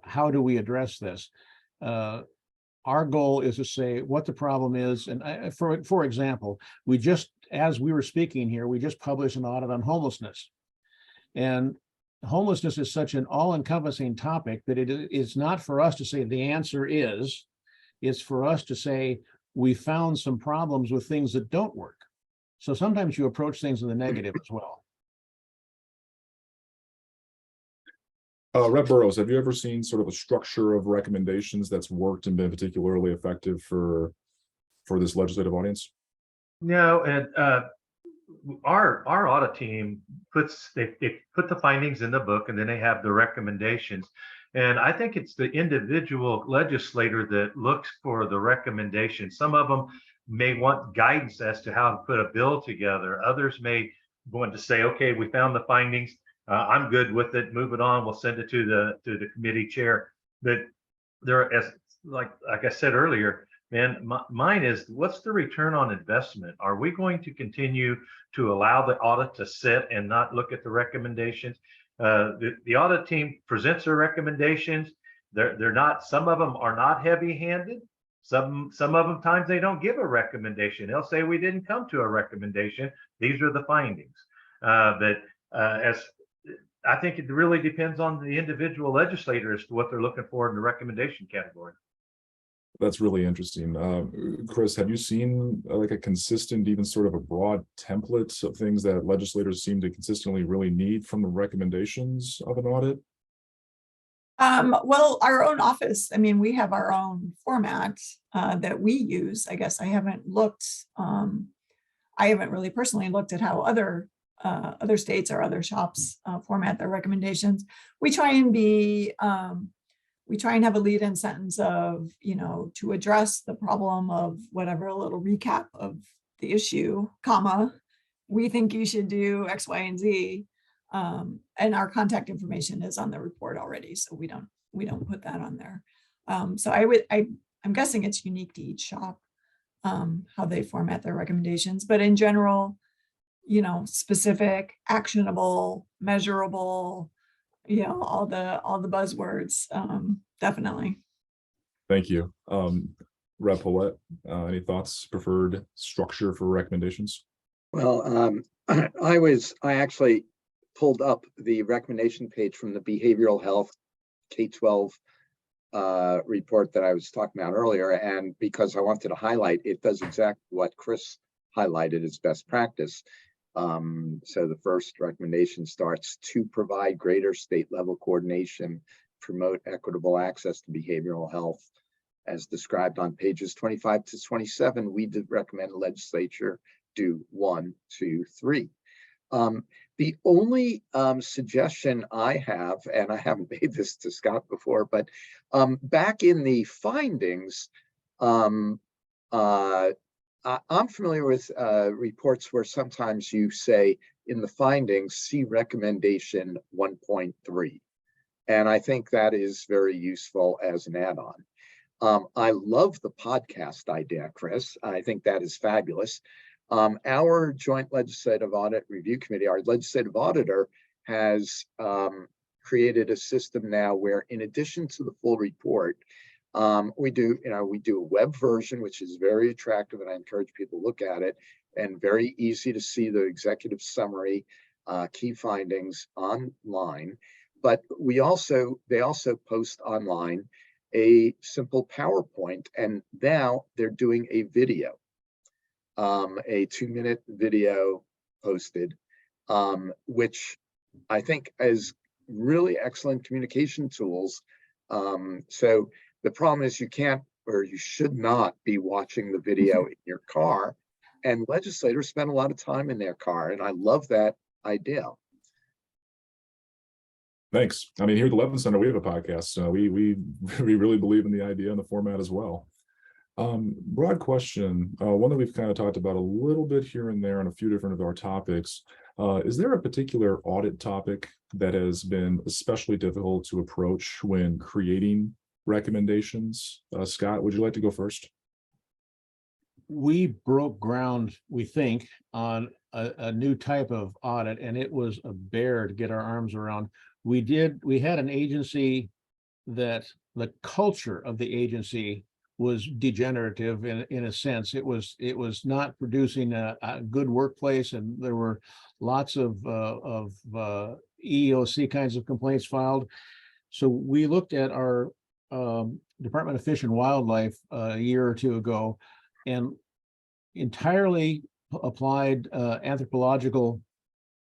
how do we address this? Our goal is to say what the problem is. And for example, as we were speaking here, we just published an audit on homelessness. And homelessness is such an all-encompassing topic that it is not for us to say the answer is, it's for us to say, we found some problems with things that don't work. So sometimes you approach things in the negative as well. Rep Burrows, have you ever seen sort of a structure of recommendations that's worked and been particularly effective for this legislative audience? No, and our audit team they put the findings in the book, and then they have the recommendations. And I think it's the individual legislator that looks for the recommendations. Some of them may want guidance as to how to put a bill together. Others may want to say, okay, we found the findings. I'm good with it. Move it on. We'll send it to the committee chair. But there, as like I said earlier, man, mine is, what's the return on investment? Are we going to continue to allow the audit to sit and not look at the recommendations? The audit team presents their recommendations. They're not. Some of them are not heavy-handed. Some of them times they don't give a recommendation. They'll say we didn't come to a recommendation. These are the findings. As I think it really depends on the individual legislator as to what they're looking for in the recommendation category. That's really interesting. Chris, have you seen like a consistent, even sort of a broad template of things that legislators seem to consistently really need from the recommendations of an audit? Well, our own office, we have our own format that we use. I guess I haven't really personally looked at how other states or other shops format their recommendations. We try and have a lead-in sentence of, to address the problem of whatever, a little recap of the issue, comma, we think you should do X, Y, and Z. And our contact information is on the report already, so we don't put that on there. So I'm guessing it's unique to each shop, how they format their recommendations, but in general, you know, specific, actionable, measurable, you know, all the buzzwords, definitely. Thank you. Rep. Paulette, any thoughts, preferred structure for recommendations? Well, I actually pulled up the recommendation page from the behavioral health K-12 report that I was talking about earlier. And because I wanted to highlight, it does exactly what Chris highlighted as best practice. So the first recommendation starts to provide greater state level coordination, promote equitable access to behavioral health. As described on pages 25 to 27, we did recommend the legislature do 1, 2, 3. The only suggestion I have, and I haven't made this to Scott before, but back in the findings, I'm familiar with reports where sometimes you say in the findings, see recommendation 1.3. And I think that is very useful as an add-on. I love the podcast idea, Chris. I think that is fabulous. Our Joint Legislative Audit Review Committee, our legislative auditor, has created a system now where, in addition to the full report, we do a web version, which is very attractive, and I encourage people to look at it, and very easy to see the executive summary, key findings online. But they also post online a simple PowerPoint, and now they're doing a video, a 2-minute video posted, which I think is really excellent communication tools. So the problem is you can't, or you should not be watching the video in your car, and legislators spend a lot of time in their car, and I love that idea. Thanks. I mean, here at the Levin Center, we have a podcast. So we really believe in the idea and the format as well. Broad question, one that we've kind of talked about a little bit here and there on a few different of our topics. Is there a particular audit topic that has been especially difficult to approach when creating recommendations? Scott, would you like to go first? We broke ground, we think, on a new type of audit, and it was a bear to get our arms around. We had an agency that the culture of the agency was degenerative in a sense. It was not producing a good workplace, and there were lots of EEOC kinds of complaints filed. So we looked at our Department of Fish and Wildlife a year or two ago, and entirely applied anthropological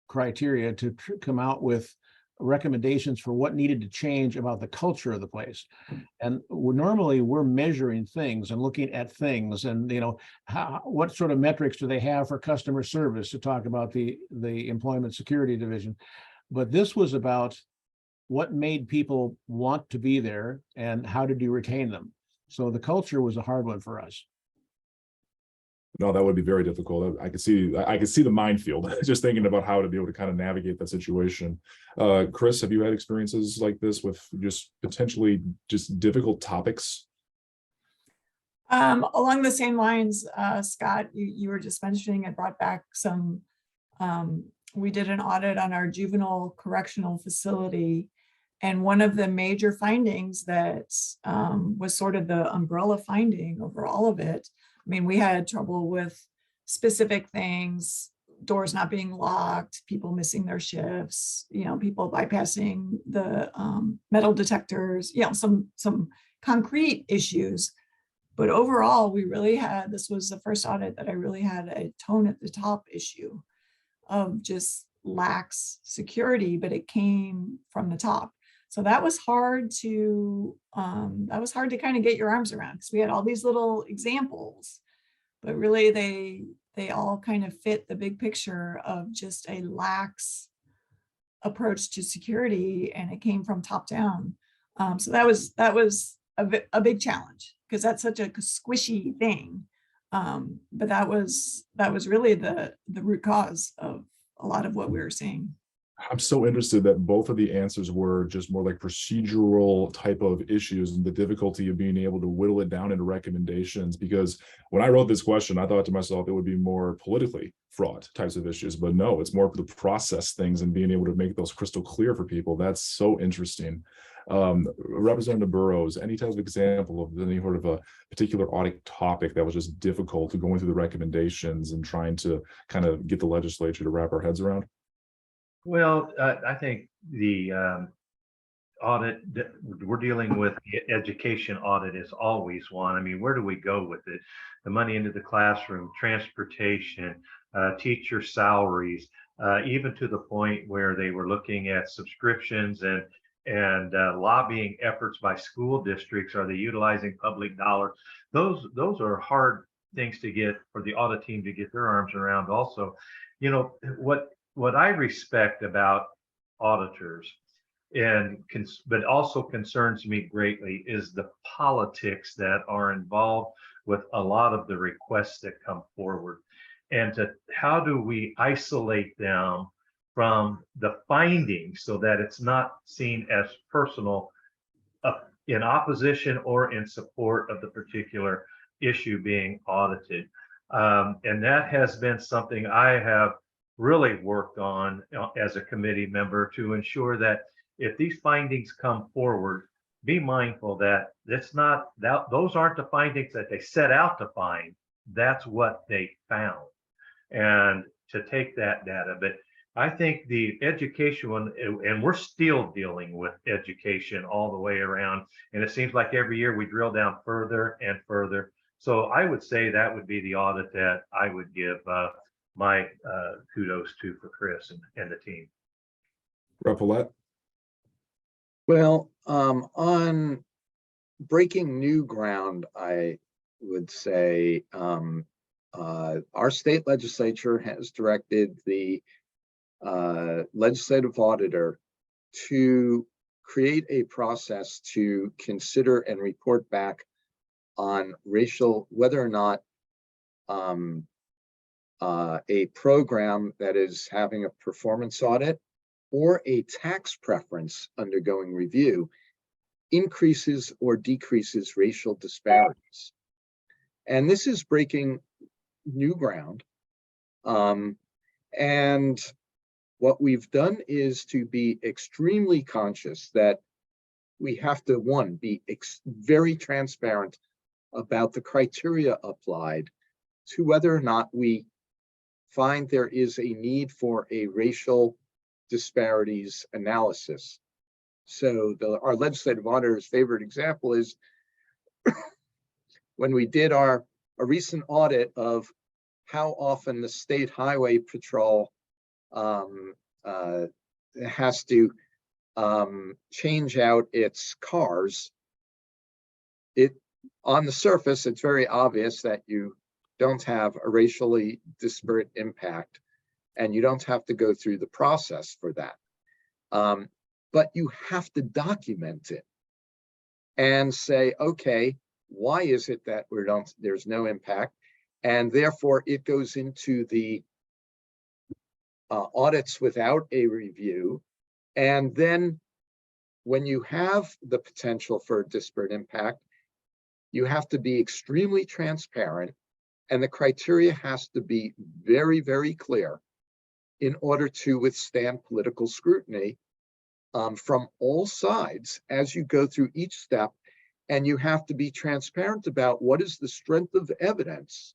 criteria to come out with recommendations for what needed to change about the culture of the place. And normally we're measuring things and looking at things, and what sort of metrics do they have for customer service, to talk about the employment security division. But this was about what made people want to be there and how did you retain them. So the culture was a hard one for us. No, that would be very difficult. I could see the minefield just thinking about how to be able to kind of navigate that situation. Chris, have you had experiences like this with just potentially just difficult topics? Along the same lines, Scott, you were just mentioning, I brought back some, we did an audit on our juvenile correctional facility. And one of the major findings that was sort of the umbrella finding over all of it, I mean, we had trouble with specific things, doors not being locked, people missing their shifts, people bypassing the metal detectors, some concrete issues. But overall, this was the first audit that I really had a tone at the top issue of just lax security, but it came from the top. So that was hard to kind of get your arms around, because we had all these little examples, but really they all kind of fit the big picture of just a lax approach to security, and it came from top down. So that was a big challenge, because that's such a squishy thing. But that was really the root cause of a lot of what we were seeing. I'm so interested that both of the answers were just more like procedural type of issues and the difficulty of being able to whittle it down into recommendations. Because when I wrote this question, I thought to myself it would be more politically fraught types of issues, but no, it's more the process things and being able to make those crystal clear for people. That's so interesting. Representative Burrows, any type of example of any sort of a particular audit topic that was just difficult going through the recommendations and trying to kind of get the legislature to wrap our heads around? Well, I think the audit that we're dealing with, the education audit is always one. I mean, where do we go with it? The money into the classroom, transportation, teacher salaries, even to the point where they were looking at subscriptions and lobbying efforts by school districts. Are they utilizing public dollars? Those are hard things to get for the audit team to get their arms around. Also, you know, what I respect about auditors but also concerns me greatly is the politics that are involved with a lot of the requests that come forward, and how do we isolate them from the findings so that it's not seen as personal in opposition or in support of the particular issue being audited. And that has been something I have really worked on as a committee member, to ensure that if these findings come forward, be mindful that those aren't the findings that they set out to find. That's what they found, and to take that data. But I think the education one, and we're still dealing with education all the way around, and it seems like every year we drill down further and further. So I would say that would be the audit that I would give my kudos to for Chris and the team. Rep. Paulette? Well, on breaking new ground, I would say our state legislature has directed the legislative auditor to create a process to consider and report back on whether or not a program that is having a performance audit or a tax preference undergoing review increases or decreases racial disparities. And this is breaking new ground. And what we've done is to be extremely conscious that we have to, one, be very transparent about the criteria applied to whether or not we find there is a need for a racial disparities analysis. So our legislative auditor's favorite example is when we did a recent audit of how often the State Highway Patrol has to change out its cars. On the surface, it's very obvious that you don't have a racially disparate impact, and you don't have to go through the process for that. But you have to document it and say, okay, why is it that there's no impact? And therefore it goes into the audits without a review. And then when you have the potential for a disparate impact, you have to be extremely transparent, and the criteria has to be very, very clear in order to withstand political scrutiny from all sides as you go through each step. And you have to be transparent about what is the strength of evidence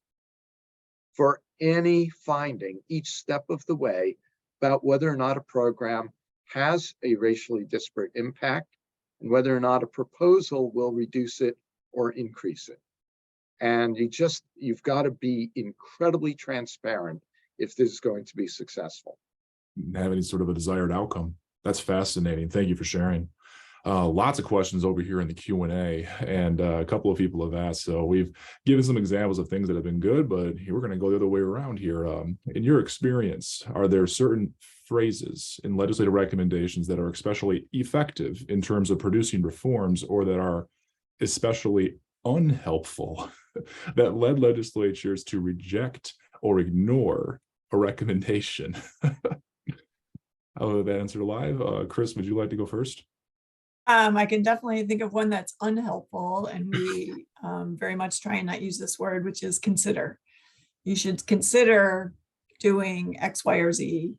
for any finding each step of the way about whether or not a program has a racially disparate impact and whether or not a proposal will reduce it or increase it. And you've got to be incredibly transparent if this is going to be successful. Have any sort of a desired outcome. That's fascinating. Thank you for sharing. Lots of questions over here in the Q&A, and a couple of people have asked. So we've given some examples of things that have been good, but we're going to go the other way around here. In your experience, are there certain phrases in legislative recommendations that are especially effective in terms of producing reforms, or that are especially unhelpful that led legislatures to reject or ignore a recommendation? I'll let that answer live. Chris, would you like to go first? I can definitely think of one that's unhelpful, and we very much try and not use this word, which is consider. You should consider doing X, Y, or Z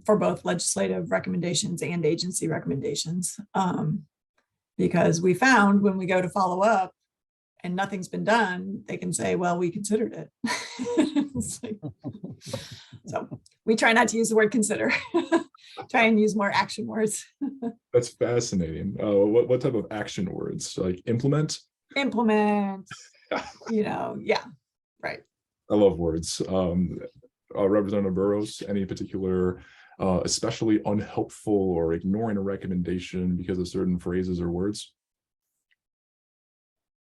for both legislative recommendations and agency recommendations. Because we found when we go to follow up and nothing's been done, they can say, well, we considered it. So we try not to use the word consider. Try and use more action words. That's fascinating. What type of action words? Like implement? Implement, yeah, right. I love words. Representative Burrows, any particular, especially unhelpful or ignoring a recommendation because of certain phrases or words?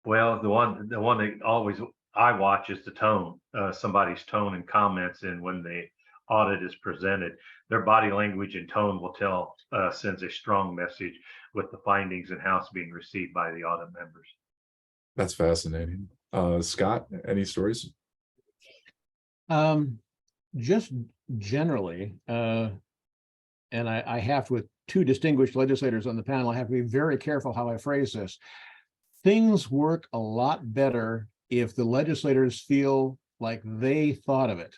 Well, the one that always I watch is the tone, somebody's tone and comments, and when the audit is presented, their body language and tone will tell, sends a strong message with the findings and how it's being received by the audit members. That's fascinating. Scott, any stories? Just generally, and I have with two distinguished legislators on the panel, I have to be very careful how I phrase this. Things work a lot better if the legislators feel like they thought of it.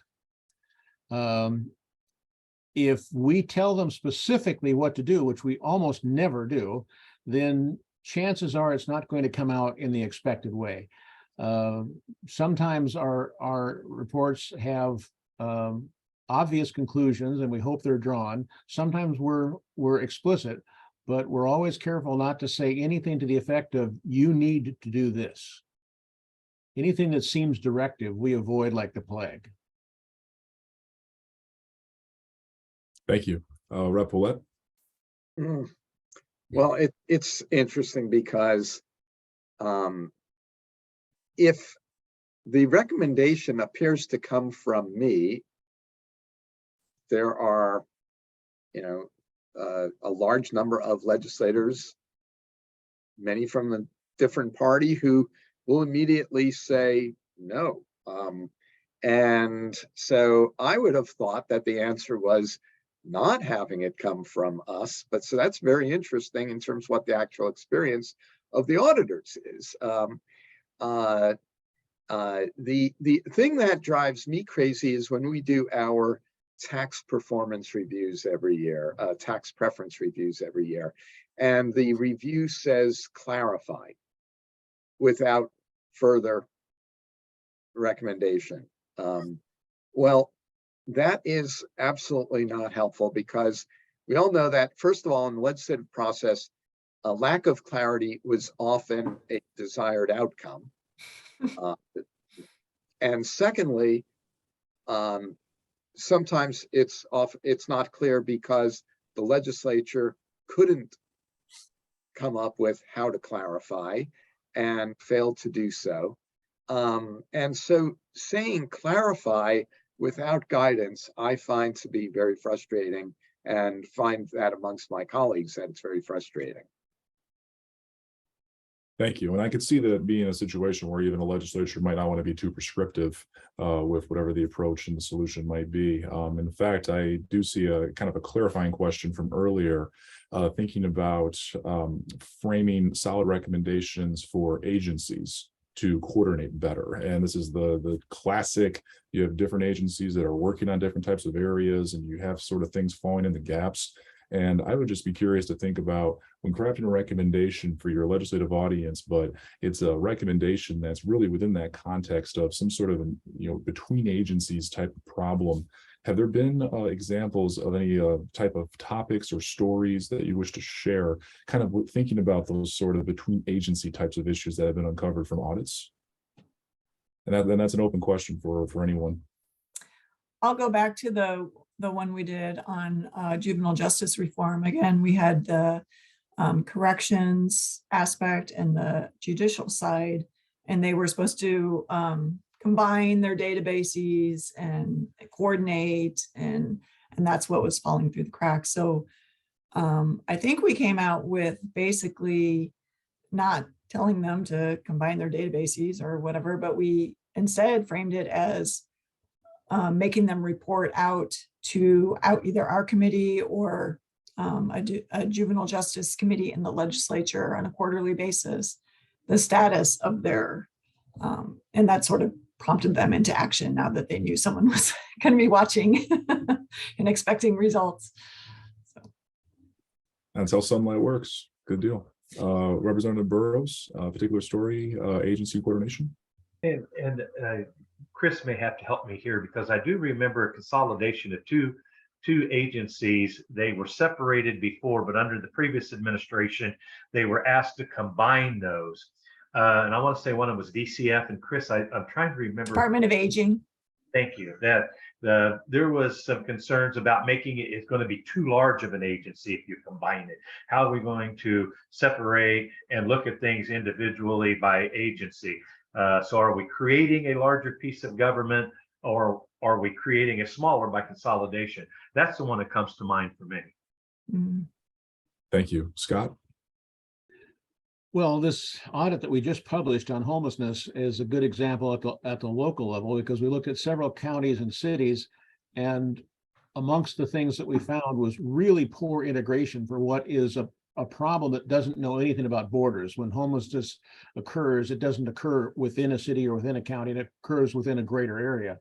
If we tell them specifically what to do, which we almost never do, then chances are it's not going to come out in the expected way. Sometimes our reports have obvious conclusions, and we hope they're drawn. Sometimes we're explicit, but we're always careful not to say anything to the effect of, you need to do this. Anything that seems directive, we avoid like the plague. Thank you. Rep. Willett? Well, it's interesting because if the recommendation appears to come from me, there are, a large number of legislators, many from a different party, who will immediately say no. And so I would have thought that the answer was not having it come from us, but so that's very interesting in terms of what the actual experience of the auditors is. The thing that drives me crazy is when we do our tax performance reviews every year, tax preference reviews every year, and the review says clarify without further recommendation. Well, that is absolutely not helpful, because we all know that, first of all, in the legislative process, a lack of clarity was often a desired outcome. And secondly, sometimes it's not clear because the legislature couldn't come up with how to clarify and failed to do so. And so saying clarify without guidance, I find to be very frustrating, and find that amongst my colleagues that it's very frustrating. Thank you. And I could see that being a situation where even a legislature might not want to be too prescriptive with whatever the approach and the solution might be. In fact, I do see a kind of a clarifying question from earlier, thinking about framing solid recommendations for agencies to coordinate better. And this is the classic, you have different agencies that are working on different types of areas, and you have sort of things falling in the gaps. And I would just be curious to think about, when crafting a recommendation for your legislative audience, but it's a recommendation that's really within that context of some sort of, between agencies type of problem. Have there been examples of any type of topics or stories that you wish to share, kind of thinking about those sort of between agency types of issues that have been uncovered from audits? And then that's an open question for anyone. I'll go back to the one we did on juvenile justice reform. Again, we had the corrections aspect and the judicial side, and they were supposed to combine their databases and coordinate, and that's what was falling through the cracks. So I think we came out with basically not telling them to combine their databases or whatever, but we instead framed it as making them report out to either our committee or a juvenile justice committee in the legislature on a quarterly basis, the status of their, and that sort of prompted them into action now that they knew someone was going to be watching and expecting results. So. That's how Sunlight works. Good deal. Representative Burrows, particular story, agency coordination. And Chris may have to help me here, because I do remember a consolidation of two agencies. They were separated before, but under the previous administration, they were asked to combine those. And I want to say one of them was DCF, and Chris, I'm trying to remember. Department of Aging. Thank you. There was some concerns about making it's going to be too large of an agency if you combine it. How are we going to separate and look at things individually by agency? So are we creating a larger piece of government, or are we creating a smaller by consolidation? That's the one that comes to mind for me. Mm. Thank you. Scott? Well, this audit that we just published on homelessness is a good example at the local level, because we looked at several counties and cities, and amongst the things that we found was really poor integration for what is a problem that doesn't know anything about borders. When homelessness occurs, it doesn't occur within a city or within a county, it occurs within a greater area.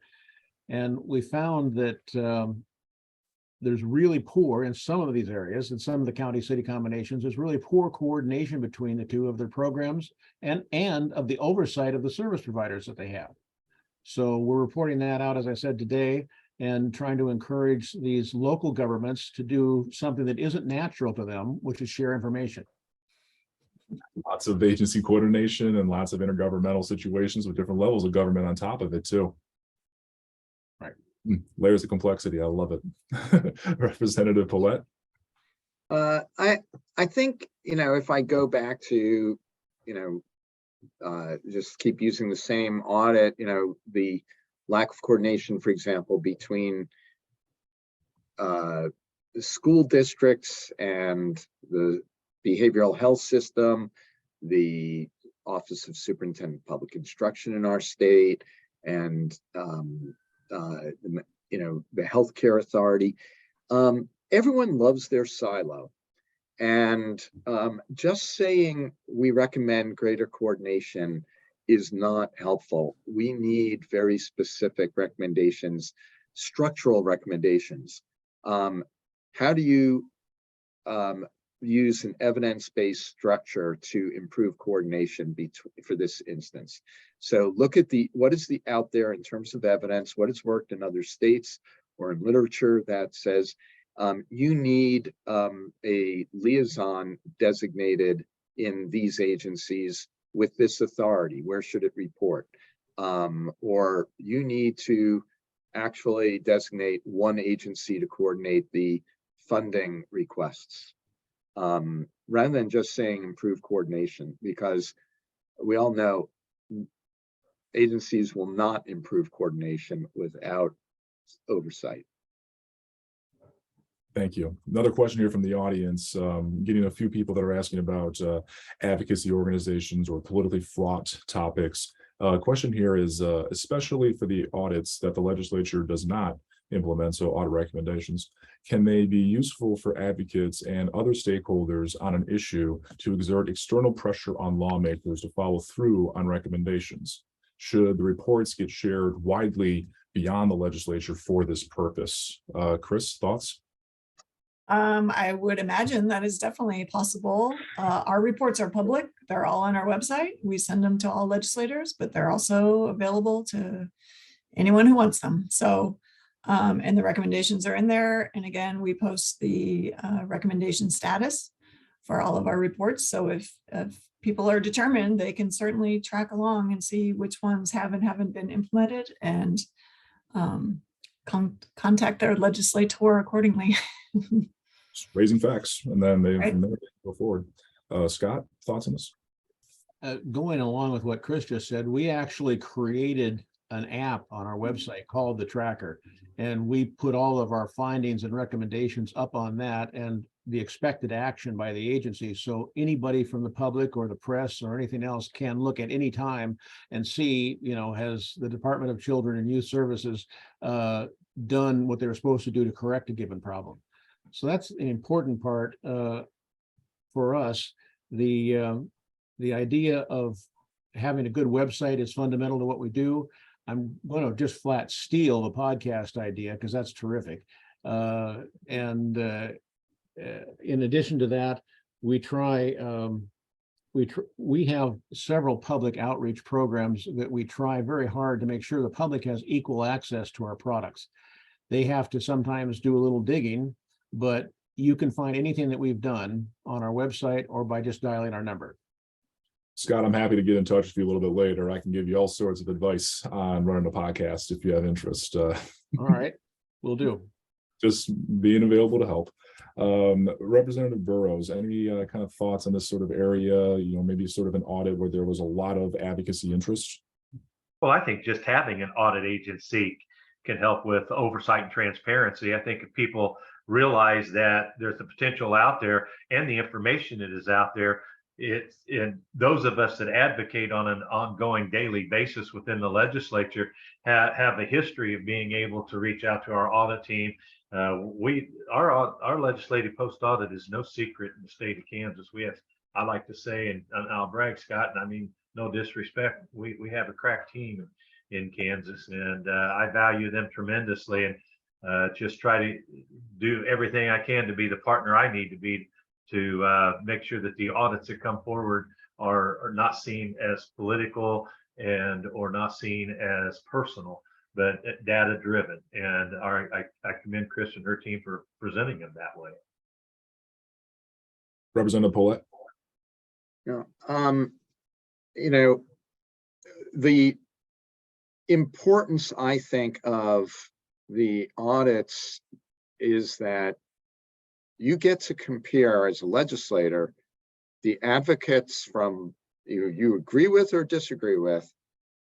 And we found that there's really poor in some of these areas, in some of the county-city combinations, there's really poor coordination between the two of their programs and of the oversight of the service providers that they have. So we're reporting that out, as I said, today, and trying to encourage these local governments to do something that isn't natural to them, which is share information. Lots of agency coordination and lots of intergovernmental situations with different levels of government on top of it too. Right. Layers of complexity. I love it. Representative Paulette. I think, if I go back to, just keep using the same audit, the lack of coordination, for example, between the school districts and the behavioral health system, the Office of Superintendent of Public Instruction in our state, and the healthcare authority. Everyone loves their silo, and just saying we recommend greater coordination is not helpful. We need very specific recommendations, structural recommendations. How do you use an evidence-based structure to improve coordination for this instance? So look at what is out there in terms of evidence, what has worked in other states or in literature that says you need a liaison designated in these agencies with this authority. Where should it report? Or you need to actually designate one agency to coordinate the funding requests, rather than just saying improve coordination, because we all know agencies will not improve coordination without oversight. Thank you. Another question here from the audience, getting a few people that are asking about advocacy organizations or politically fraught topics. Question here is, especially for the audits that the legislature does not implement, so audit recommendations, can they be useful for advocates and other stakeholders on an issue to exert external pressure on lawmakers to follow through on recommendations? Should the reports get shared widely beyond the legislature for this purpose? Chris, thoughts? I would imagine that is definitely possible. Our reports are public. They're all on our website. We send them to all legislators, but they're also available to anyone who wants them. So, and the recommendations are in there. And again, we post the recommendation status for all of our reports. So if people are determined, they can certainly track along and see which ones have and haven't been implemented, and contact their legislator accordingly. Just raising facts, and then they Right. go forward. Scott, thoughts on this? Going along with what Chris just said, we actually created an app on our website called the Tracker. And we put all of our findings and recommendations up on that and the expected action by the agency. So anybody from the public or the press or anything else can look at any time and see, has the Department of Children and Youth Services done what they're supposed to do to correct a given problem. So that's an important part for us. The idea of having a good website is fundamental to what we do. I'm going to just flat steal the podcast idea because that's terrific. In addition to that, we have several public outreach programs that we try very hard to make sure the public has equal access to our products. They have to sometimes do a little digging, but you can find anything that we've done on our website or by just dialing our number. Scott, I'm happy to get in touch with you a little bit later. I can give you all sorts of advice on running a podcast if you have interest. All right, will do. Just being available to help. Representative Burrows, any kind of thoughts on this sort of area, maybe sort of an audit where there was a lot of advocacy interest? Well, I think just having an audit agency can help with oversight and transparency. I think if people realize that there's the potential out there and the information that is out there, it's in those of us that advocate on an ongoing daily basis within the legislature have a history of being able to reach out to our audit team. Our legislative post audit is no secret in the state of Kansas. We have, I like to say, and I'll brag, Scott, and I mean no disrespect, we have a crack team in Kansas, and I value them tremendously, and just try to do everything I can to be the partner I need to be to make sure that the audits that come forward are not seen as political or not seen as personal, but data driven. And I commend Chris and her team for presenting them that way. Representative Paulette. Yeah, the importance, I think, of the audits is that you get to compare as a legislator the advocates from you agree with or disagree with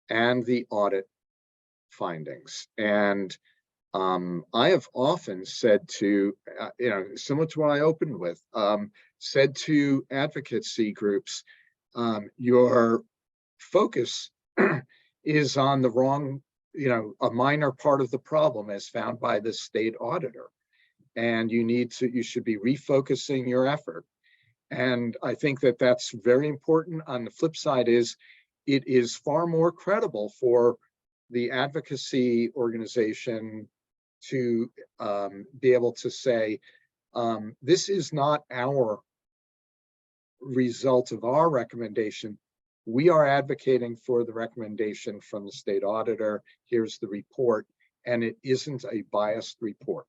and the audit findings. And I have often said to, similar to what I opened with, said to advocacy groups, your focus is on the wrong, a minor part of the problem as found by the state auditor. And you should be refocusing your effort. And I think that that's very important. On the flip side it is far more credible for the advocacy organization to be able to say, this is not our result of our recommendation. We are advocating for the recommendation from the state auditor. Here's the report, and it isn't a biased report.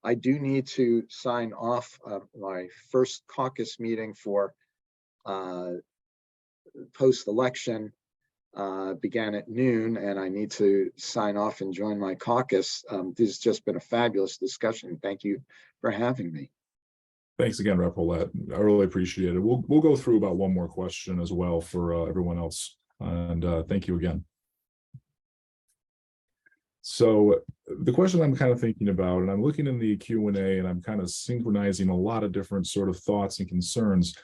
I do need to sign off. My first caucus meeting for post-election began at noon, and I need to sign off and join my caucus. This has just been a fabulous discussion. Thank you for having me. Thanks again, Rep. Paulette. I really appreciate it. We'll go through about one more question as well for everyone else. And thank you again. So the question I'm kind of thinking about, and I'm looking in the Q&A and I'm kind of synchronizing a lot of different sort of thoughts and concerns.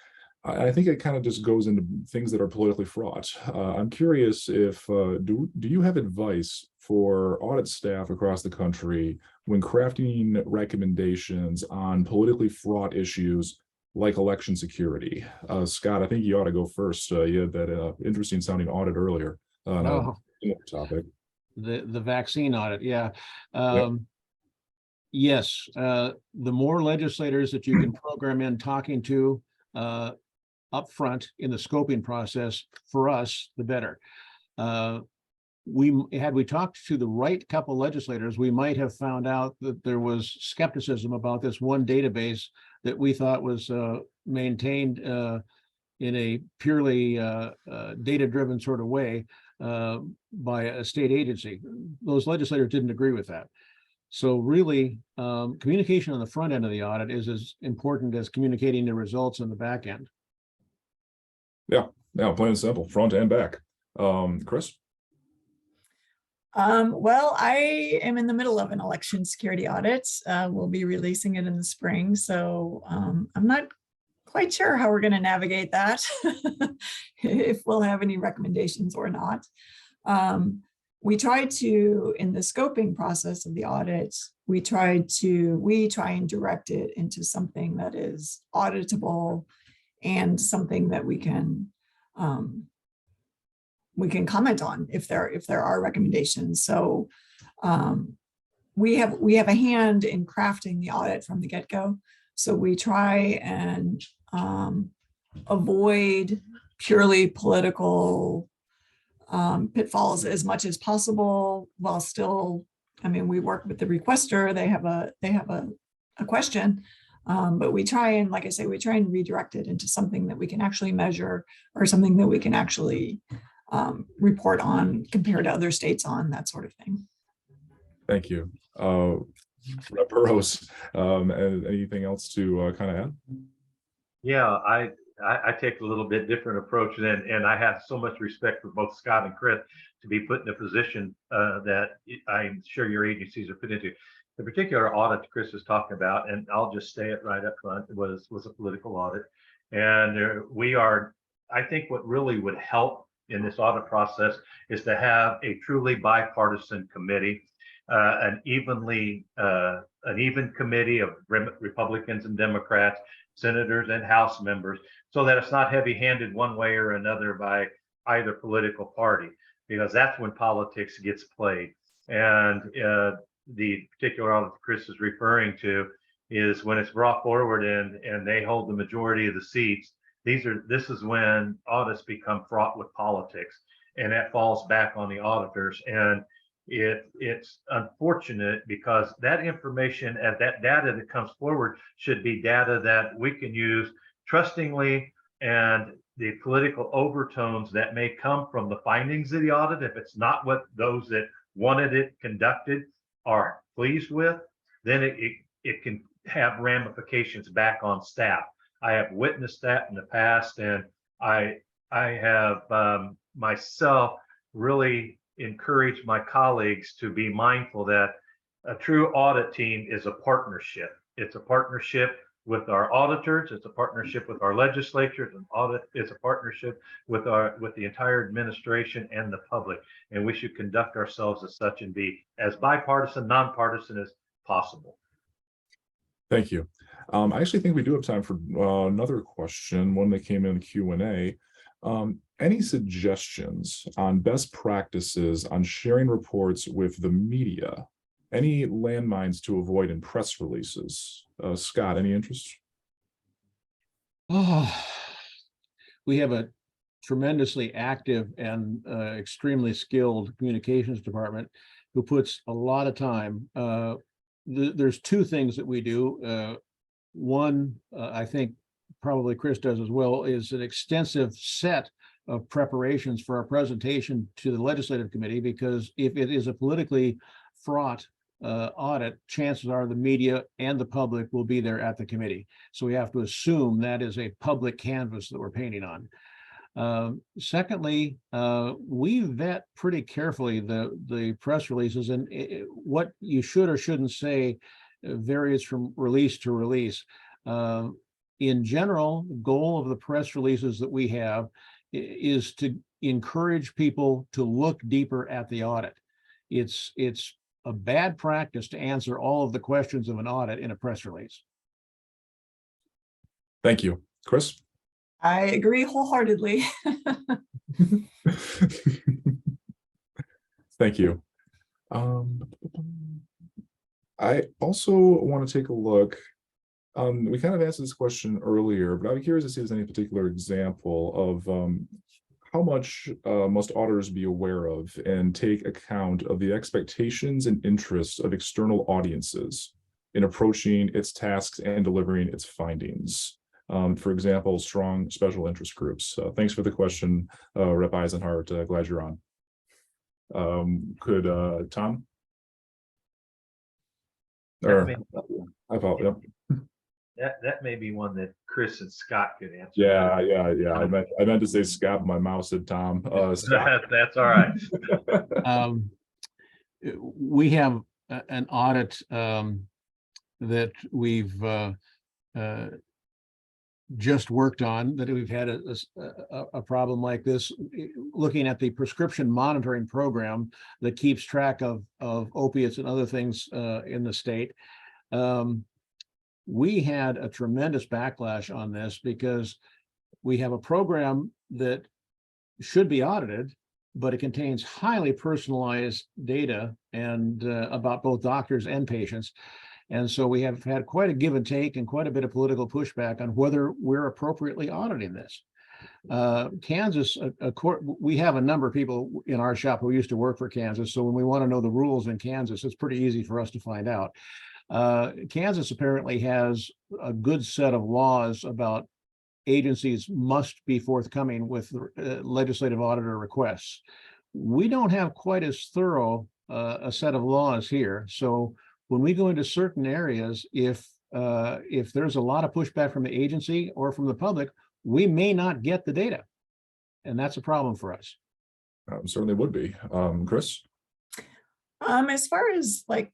I think it kind of just goes into things that are politically fraught. I'm curious if, do you have advice for audit staff across the country when crafting recommendations on politically fraught issues like election security? Scott, I think you ought to go first. You had that interesting sounding audit earlier on a topic. The vaccine audit, yeah. Yes, the more legislators that you can program in talking to up front in the scoping process, for us, the better. Had we talked to the right couple legislators, we might have found out that there was skepticism about this one database that we thought was maintained in a purely data-driven sort of way by a state agency. Those legislators didn't agree with that. So really, communication on the front end of the audit is as important as communicating the results on the back end. Yeah, plain and simple, front and back. Chris? Well, I am in the middle of an election security audit. We'll be releasing it in the spring, so I'm not quite sure how we're going to navigate that, if we'll have any recommendations or not. We try to, in the scoping process of the audit, we try and direct it into something that is auditable and something that we can comment on if there are recommendations. So we have a hand in crafting the audit from the get-go. So we try and avoid purely political pitfalls as much as possible, while still, I mean, we work with the requester. They have a question, but we try and, like I say, we try and redirect it into something that we can actually measure, or something that we can actually report on, compared to other states on, that sort of thing. Thank you. Rep. Burrows, and anything else to kind of add? Yeah, I take a little bit different approach than, and I have so much respect for both Scott and Chris to be put in a position that I'm sure your agencies are put into. The particular audit Chris is talking about, and I'll just say it right up front, was a political audit. And we are, I think what really would help in this audit process is to have a truly bipartisan committee, an even committee of Republicans and Democrats, senators and House members, so that it's not heavy-handed one way or another by either political party, because that's when politics gets played. And the particular audit Chris is referring to is when it's brought forward and they hold the majority of the seats. This is when audits become fraught with politics, and that falls back on the auditors. And it's unfortunate, because that information and that data that comes forward should be data that we can use trustingly, and the political overtones that may come from the findings of the audit, if it's not what those that wanted it conducted are pleased with, then it can have ramifications back on staff. I have witnessed that in the past, and I have myself really encourage my colleagues to be mindful that a true audit team is a partnership. It's a partnership with our auditors. It's a partnership with our legislatures. And audit is a partnership with the entire administration and the public. And we should conduct ourselves as such and be as bipartisan, nonpartisan as possible. Thank you. I actually think we do have time for another question, one that came in the Q&A. Any suggestions on best practices on sharing reports with the media? Any landmines to avoid in press releases? Scott, any interest? Oh, we have a tremendously active and extremely skilled communications department who puts a lot of time. There's two things that we do. One, I think probably Chris does as well, is an extensive set of preparations for our presentation to the legislative committee, because if it is a politically fraught audit, chances are the media and the public will be there at the committee. So we have to assume that is a public canvas that we're painting on. Secondly, we vet pretty carefully the press releases, and what you should or shouldn't say varies from release to release. In general, the goal of the press releases that we have is to encourage people to look deeper at the audit. It's a bad practice to answer all of the questions of an audit in a press release. Thank you. Chris? I agree wholeheartedly. Thank you. I also want to take a look. We kind of asked this question earlier, but I'm curious to see if there's any particular example of how much must auditors be aware of and take account of the expectations and interests of external audiences in approaching its tasks and delivering its findings. For example, strong special interest groups. Thanks for the question, Rep. Eisenhart. Glad you're on. Could Tom? That may be one that Chris and Scott could answer. Yeah. I meant to say Scott. My mouse said Tom. That's all right. we have an audit that we've just worked on, that we've had a problem like this, looking at the prescription monitoring program that keeps track of opiates and other things in the state. We had a tremendous backlash on this because we have a program that should be audited, but it contains highly personalized data and about both doctors and patients. And so we have had quite a give and take and quite a bit of political pushback on whether we're appropriately auditing this. Kansas, we have a number of people in our shop who used to work for Kansas. So when we want to know the rules in Kansas, it's pretty easy for us to find out. Kansas apparently has a good set of laws about agencies must be forthcoming with legislative auditor requests. We don't have quite as thorough a set of laws here. So when we go into certain areas, if there's a lot of pushback from the agency or from the public, we may not get the data. And that's a problem for us. Certainly would be. Chris? As far as like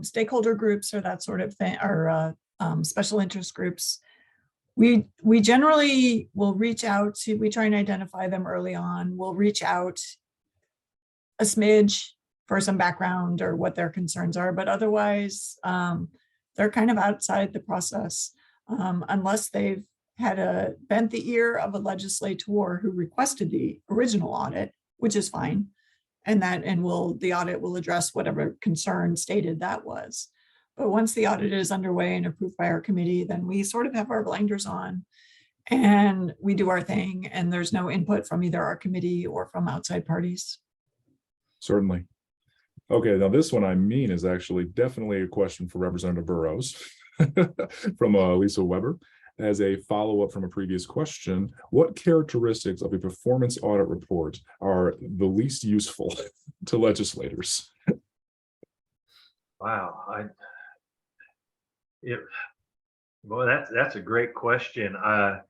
stakeholder groups or that sort of thing, or special interest groups, we generally will reach out to, we try and identify them early on. We'll reach out a smidge for some background or what their concerns are, but otherwise they're kind of outside the process unless they've had bent the ear of a legislator who requested the original audit, which is fine. And the audit will address whatever concern stated that was. But once the audit is underway and approved by our committee, then we sort of have our blinders on and we do our thing, and there's no input from either our committee or from outside parties. Certainly. Okay, now this one is actually definitely a question for Representative Burrows from Lisa Weber. As a follow-up from a previous question, what characteristics of a performance audit report are the least useful to legislators? Wow, that's a great question. I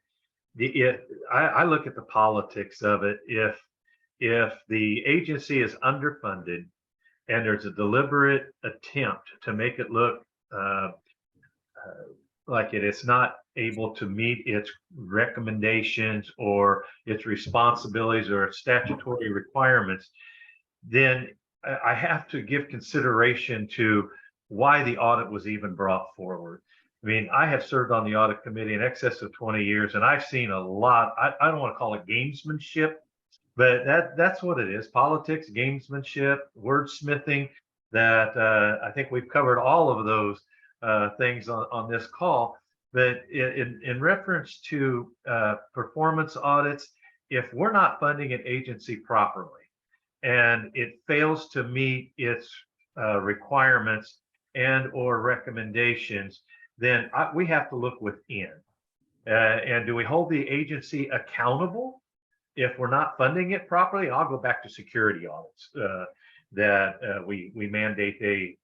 look at the politics of it. If the agency is underfunded and there's a deliberate attempt to make it look like it's not able to meet its recommendations or its responsibilities or its statutory requirements, then I have to give consideration to why the audit was even brought forward. I mean, I have served on the audit committee in excess of 20 years, and I've seen a lot. I don't want to call it gamesmanship, but that's what it is: politics, gamesmanship, wordsmithing. That I think we've covered all of those things on this call. But in reference to performance audits, if we're not funding an agency properly and it fails to meet its requirements and or recommendations, then we have to look within. And do we hold the agency accountable if we're not funding it properly? I'll go back to security audits that we mandate they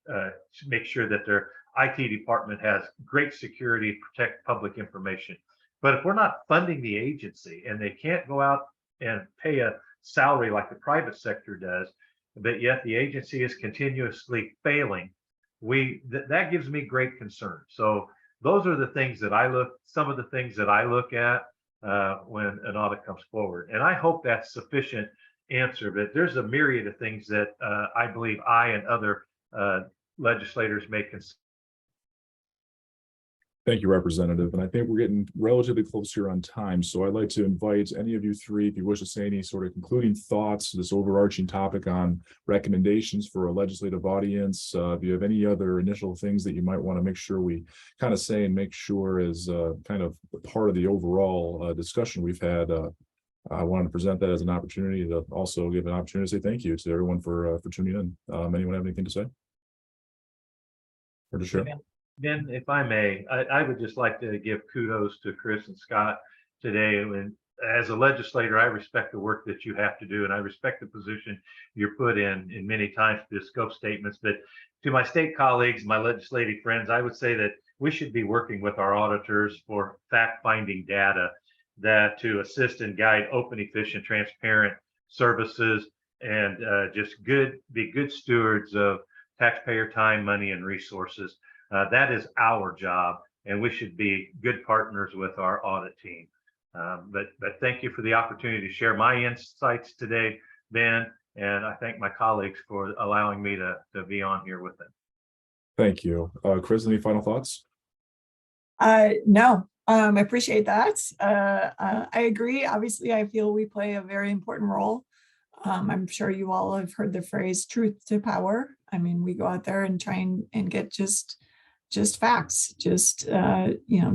make sure that their IT department has great security, protect public information. But if we're not funding the agency and they can't go out and pay a salary like the private sector does, but yet the agency is continuously failing, that gives me great concern. So those are the things that some of the things that I look at when an audit comes forward. And I hope that's sufficient answer, but there's a myriad of things that I believe I and other legislators may consider. Thank you, Representative. And I think we're getting relatively close here on time. So I'd like to invite any of you three, if you wish to say any sort of concluding thoughts, this overarching topic on recommendations for a legislative audience. If you have any other initial things that you might want to make sure we kind of say and make sure is kind of part of the overall discussion we've had, I wanted to present that as an opportunity to also give an opportunity to say thank you to everyone for tuning in. Anyone have anything to say? Or to share? Ben, if I may, I would just like to give kudos to Chris and Scott today. And as a legislator, I respect the work that you have to do, and I respect the position you're put in many times to scope statements. But to my state colleagues, my legislative friends, I would say that we should be working with our auditors for fact-finding data that to assist and guide open, efficient, transparent services and just be good stewards of taxpayer time, money, and resources. That is our job, and we should be good partners with our audit team. But thank you for the opportunity to share my insights today, Ben, and I thank my colleagues for allowing me to be on here with them. Thank you. Chris, any final thoughts? No, I appreciate that. I agree. Obviously, I feel we play a very important role. I'm sure you all have heard the phrase truth to power. I mean, we go out there and try and get just facts,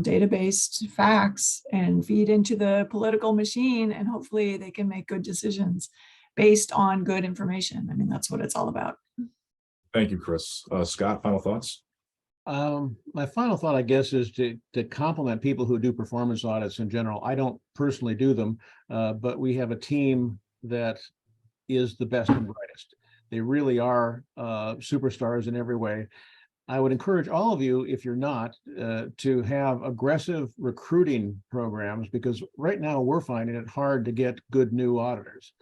data-based facts, and feed into the political machine, and hopefully they can make good decisions based on good information. I mean, that's what it's all about. Thank you, Chris. Scott, final thoughts? My final thought, I guess, is to compliment people who do performance audits in general. I don't personally do them, but we have a team that is the best and brightest. They really are superstars in every way. I would encourage all of you, if you're not, to have aggressive recruiting programs, because right now we're finding it hard to get good new auditors.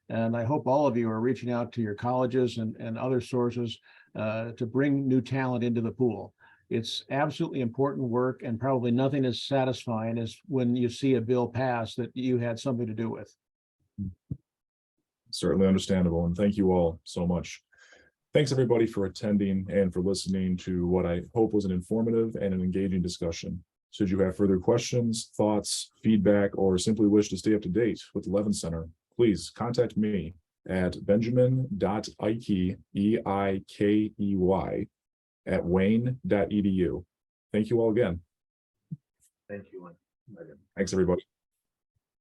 And I hope all of you are reaching out to your colleges and other sources to bring new talent into the pool. It's absolutely important work, and probably nothing as satisfying as when you see a bill pass that you had something to do with. Certainly understandable, and thank you all so much. Thanks everybody for attending and for listening to what I hope was an informative and an engaging discussion. Should you have further questions, thoughts, feedback, or simply wish to stay up to date with the Levin Center, please contact me at benjamin.eikey, E-I-K-E-Y, at wayne.edu. Thank you all again. Thank you. Thanks, everybody.